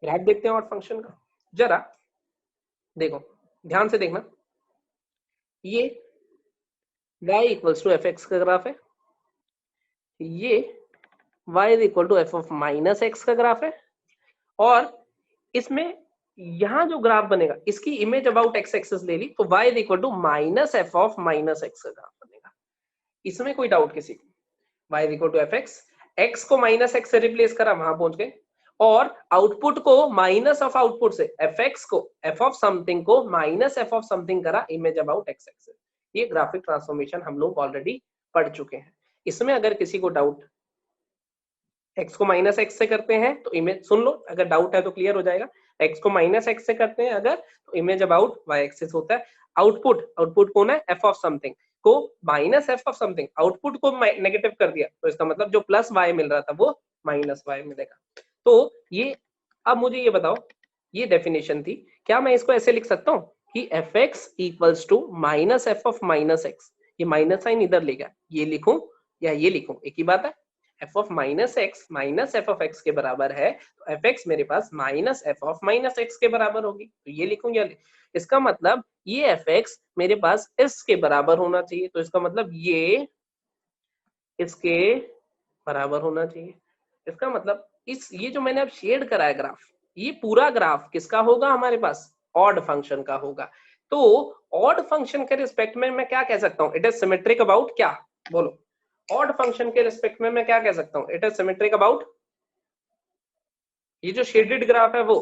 देखते हैं ऑड फंक्शन का। जरा देखो ध्यान से देखना, ये y equals to f x का ग्राफ है, ये y is equal to f of minus x का ग्राफ है, और इसमें यहां जो ग्राफ बनेगा इसकी इमेज अबाउट एक्स एक्सिस ले ली तो y is equal to minus F of minus x का ग्राफ बनेगा। इसमें कोई डाउट किसी को? y is equal to f x को माइनस एक्स से रिप्लेस करा वहां पहुंच गए, और आउटपुट को माइनस ऑफ आउटपुट से एफ एक्स को एफ ऑफ समथिंग को माइनस एफ ऑफ समथिंग करा इमेज अबाउट एक्स एक्सिस। ये ग्राफिक ट्रांसफॉर्मेशन हम लोग ऑलरेडी पढ़ चुके हैं। इसमें अगर किसी को डाउट x को माइनस एक्स से करते हैं तो इमेज सुन लो, अगर डाउट है तो क्लियर हो जाएगा। x को माइनस एक्स से करते हैं अगर तो इमेज अबाउट y एक्सिस होता है। आउटपुट कौन है f ऑफ समथिंग को minus f of something, output को नेगेटिव कर दिया तो इसका मतलब जो प्लस y मिल रहा था वो माइनस y मिलेगा। तो ये अब मुझे ये बताओ, ये डेफिनेशन थी, क्या मैं इसको ऐसे लिख सकता हूँ कि fx equals to minus F of minus x, ये माइनस साइन इधर ले गया, ये लिखूं या ये लिखूं एक ही बात है। f of minus X minus F of X के बराबर है तो एफ एक्स मेरे पास minus F of minus X के बराबर होगी, तो ये लिखूं या इसका मतलब ये एफ एक्स मेरे पास इसके बराबर होना चाहिए, तो इसका मतलब ये इसके बराबर होना चाहिए। इसका मतलब ये जो मैंने अब शेड करा है ग्राफ, ये पूरा ग्राफ किसका होगा हमारे पास ऑड फंक्शन का होगा। तो ऑड फंक्शन के रिस्पेक्ट में मैं क्या कह सकता हूँ, इट इज सिमेट्रिक अबाउट क्या, बोलो ऑड फंक्शन के रिस्पेक्ट में मैं क्या कह सकता हूँ, इट इज सिमेट्रिक अबाउट, ये जो शेडेड ग्राफ है वो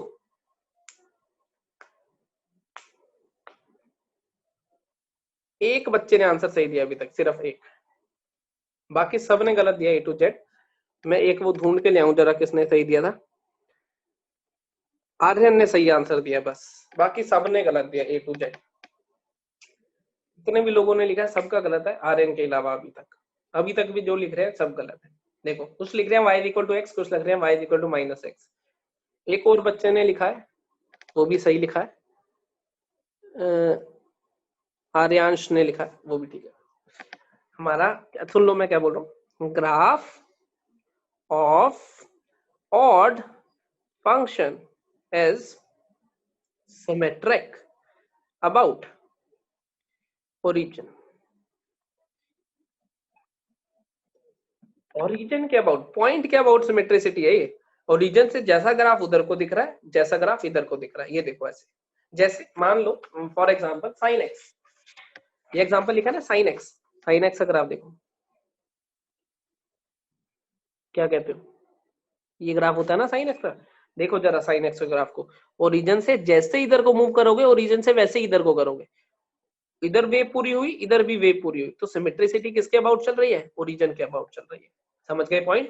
एक बच्चे ने आंसर सही दिया अभी तक, सिर्फ एक, बाकी सब ने गलत दिया ए टू जेड। मैं एक वो ढूंढ के ले आऊं जरा किसने सही दिया था। आर्यन ने सही आंसर दिया बस, बाकी सब ने गलत दिया ए टू जेड। जितने भी लोगों ने लिखा है सबका गलत है आर्यन के अलावा। अभी तक भी जो लिख रहे हैं सब गलत है। देखो कुछ लिख रहे हैं y इक्वल टू एक्स, कुछ लिख रहे हैं y equal to minus x. एक और बच्चे ने लिखा है वो भी सही लिखा है, आर्यांश ने लिखा है वो भी ठीक है। हमारा सुन लो मैं क्या बोल रहा हूँ, graph of odd function is symmetric about origin. Origin के अबाउट, पॉइंट के अबाउट सिमेट्रिसिटी है ये। ओरिजिन से जैसा ग्राफ उधर को दिख रहा है जैसा ग्राफ इधर को दिख रहा है, ये देखो ऐसे, जैसे मान लो फॉर एग्जांपल साइन एक्स, ये एग्जांपल लिखा है ना साइन एक्स का ग्राफ देखो, क्या कहते हो, ये ग्राफ होता है ना साइन एक्स का। देखो जरा साइन एक्स के ग्राफ को, ओरिजिन से जैसे इधर को मूव करोगे ओरिजिन से वैसे इधर को करोगे, इधर वेव पूरी हुई इधर भी वेव पूरी हुई, तो सिमेट्रिसिटी किसके अबाउट चल रही है, ओरिजिन के अबाउट चल रही है। समझ गए पॉइंट?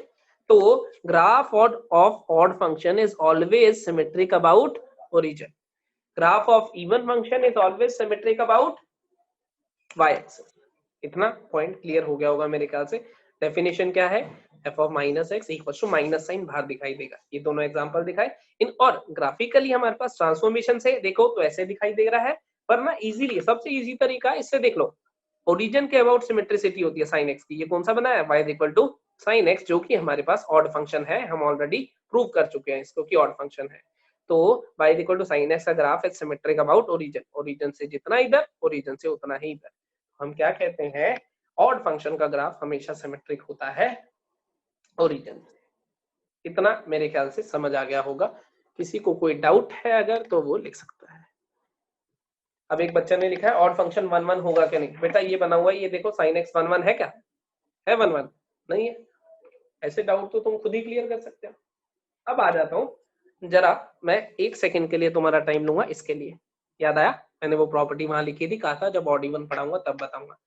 तो graph of odd function is always symmetric about origin, graph of even function is always symmetric about y axis. इतना पॉइंट क्लियर हो गया होगा मेरे ख्याल से। डेफिनेशन क्या है, f of minus x equal to minus sign बाहर दिखाई देगा, ये दोनों एग्जांपल दिखाए इन, और ग्राफिकली हमारे पास ट्रांसफॉर्मेशन से देखो तो ऐसे दिखाई दे रहा है, पर ना इजीली सबसे इजी तरीका इससे देख लो, ओरिजिन के अबाउट सिमेट्रिसिटी होती है साइन एक्स की, ये कौन सा बनाया y equal to sin x, जो कि हमारे पास ऑड फंक्शन है, हम ऑलरेडी प्रूव कर चुके हैं इसको कि ऑड फंक्शन है। तो y equal to sin x का graph is symmetric about origin, origin से जितना इधर, ओरिजिन से उतना ही इधर। हम क्या कहते हैं, ऑड फंक्शन का ग्राफ हमेशा सिमेट्रिक होता है ओरिजिन से। इतना मेरे ख्याल से समझ आ गया होगा। किसी को कोई डाउट है अगर तो वो लिख सकता है। अब एक बच्चे ने लिखा है ऑड फंक्शन 1 1 होगा क्या? नहीं बेटा, ये बना हुआ है, ये देखो sin x 1 1 है क्या? है 1 1? नहीं है। ऐसे डाउट तो तुम खुद ही क्लियर कर सकते हो। अब आ जाता हूँ, जरा मैं 1 सेकंड के लिए तुम्हारा टाइम लूंगा इसके लिए। याद आया? मैंने वो प्रॉपर्टी वहां लिखी थी, कहा था जब ऑड इवन पढ़ाऊंगा तब बताऊंगा।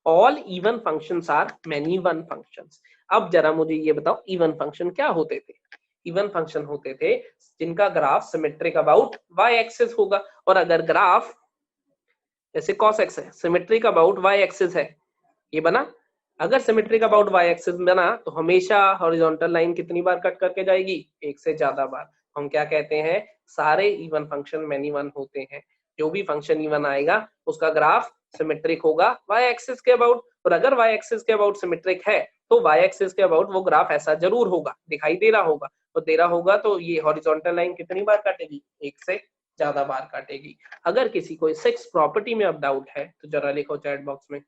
All even functions are many one functions. अब जरा मुझे ये बताओ, इवन फंक्शन क्या होते थे? इवन फंक्शन होते थे जिनका graph symmetric about y axis होगा। और अगर ग्राफ जैसे cos x है, सिमेट्रिक अबाउट वाई एक्सिस है, ये बना। अगर सिमेट्रिक अबाउट वाई एक्सिस बना तो हमेशा हॉरिजॉन्टल लाइन कितनी बार कट करके जाएगी? एक से ज्यादा बार। हम क्या कहते हैं, सारे इवन फंक्शन मैनी वन होते हैं। जो भी फंक्शन इवन आएगा उसका ग्राफ सिमेट्रिक होगा वाई एक्सिस के अबाउट। और अगर वाई एक्सिस के अबाउट सिमेट्रिक है तो वाई एक्सिस के अबाउट वो ग्राफ ऐसा जरूर होगा, दिखाई दे रहा होगा। तो दे रहा होगा तो ये हॉरिजॉन्टल लाइन कितनी बार काटेगी? एक से ज्यादा बार काटेगी। अगर किसी को 6 प्रॉपर्टी में अब डाउट है तो जरा लिखो चैट बॉक्स में।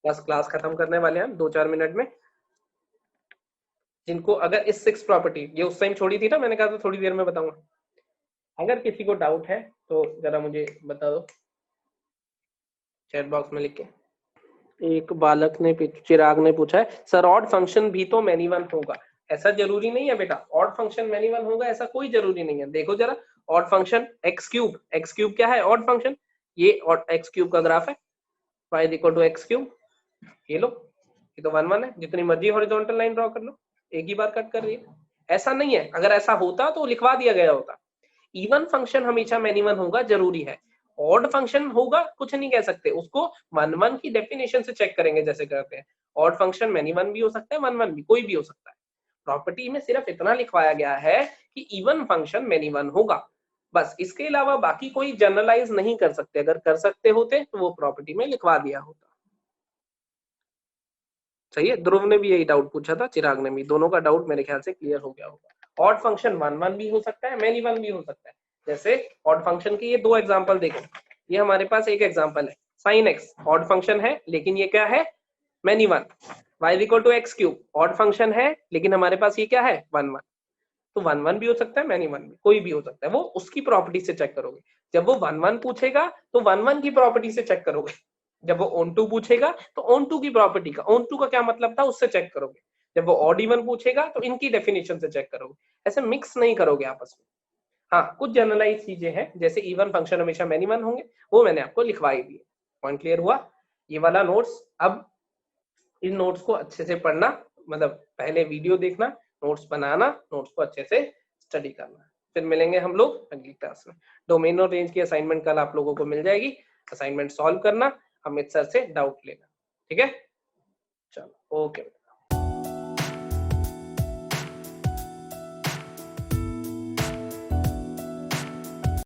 बस क्लास खत्म करने वाले हैं 2-4 मिनट में। जिनको अगर इस 6 प्रॉपर्टी, ये उस टाइम छोड़ी थी ना, मैंने कहा था थोड़ी देर में बताऊंगा। अगर किसी को डाउट है तो जरा मुझे बता दो चैट बॉक्स में लिख के। एक बालक ने, चिराग ने पूछा है सर ऑड फंक्शन भी तो मैनी वन होगा। ऐसा जरूरी नहीं है बेटा, ऑड फंक्शन मैनी वन होगा ऐसा कोई जरूरी नहीं है। देखो जरा, ऑड फंक्शन एक्स क्यूब क्या है? Odd function. ये ऑड एक्स क्यूब का ग्राफ है, y equal to x cube. ये लो, ये तो 1 1 है, जितनी मर्जी हॉरिजॉन्टल लाइन ड्रॉ कर लो, एक ही बार कट कर रही है। ऐसा नहीं है, अगर ऐसा होता तो लिखवा दिया गया होता। इवन फंक्शन हमेशा मैनी वन होगा, जरूरी है। ऑड फंक्शन होगा कुछ नहीं कह सकते, उसको 1 1 की डेफिनेशन से चेक करेंगे जैसे करते हैं। ऑड फंक्शन मैनी वन भी हो सकता है, 1 1 भी, कोई भी हो सकता है। प्रॉपर्टी में सिर्फ इतना लिखवाया गया है कि इवन फंक्शन मैनी वन होगा, बस। इसके अलावा बाकी कोई जनरलाइज नहीं कर सकते। अगर कर सकते होते तो वो प्रॉपर्टी में लिखवा दिया होता। सही है। ध्रुव ने भी यही डाउट पूछा था, चिराग ने भी। दोनों का डाउट मेरे ख्याल से क्लियर हो गया होगा। ऑड फंक्शन 1 1 भी हो सकता है, मैनी वन भी हो सकता है। जैसे ऑड फंक्शन के ये 2 एग्जांपल देखो। ये हमारे पास एक एग्जांपल है, sin x ऑड फंक्शन है लेकिन ये क्या है? Many one. y equal to x cube odd function है लेकिन हमारे पास ये क्या है? 1 1। तो 1 1 भी हो सकता है, मैनी वन भी, कोई भी हो सकता है। वो उसकी प्रॉपर्टी से चेक करोगे। जब वो 1 1 पूछेगा तो 1 1 की प्रॉपर्टी से चेक करोगे। जब वो ऑन टू पूछेगा तो ऑन टू की प्रॉपर्टी का, ऑन टू का क्या मतलब था उससे चेक करोगे। जब वो ऑड इवन पूछेगा तो इनकी डेफिनेशन से चेक करोगे। ऐसे मिक्स नहीं करोगे आपस में। हाँ, कुछ जनरलाइज चीजें हैं, जैसे इवन फंक्शन हमेशा मैनी वन होंगे, वो मैंने आपको लिखवा ही दिए। पॉइंट क्लियर हुआ? ये वाला नोट्स, अब इन नोट्स को अच्छे से पढ़ना, मतलब पहले वीडियो देखना, नोट्स बनाना, नोट्स को अच्छे से स्टडी करना। फिर मिलेंगे हम लोग अगली क्लास में। डोमेन और रेंज की असाइनमेंट कल आप लोगों को मिल जाएगी। असाइनमेंट सॉल्व करना, अमित सर से डाउट लेना। ठीक है, चलो ओके।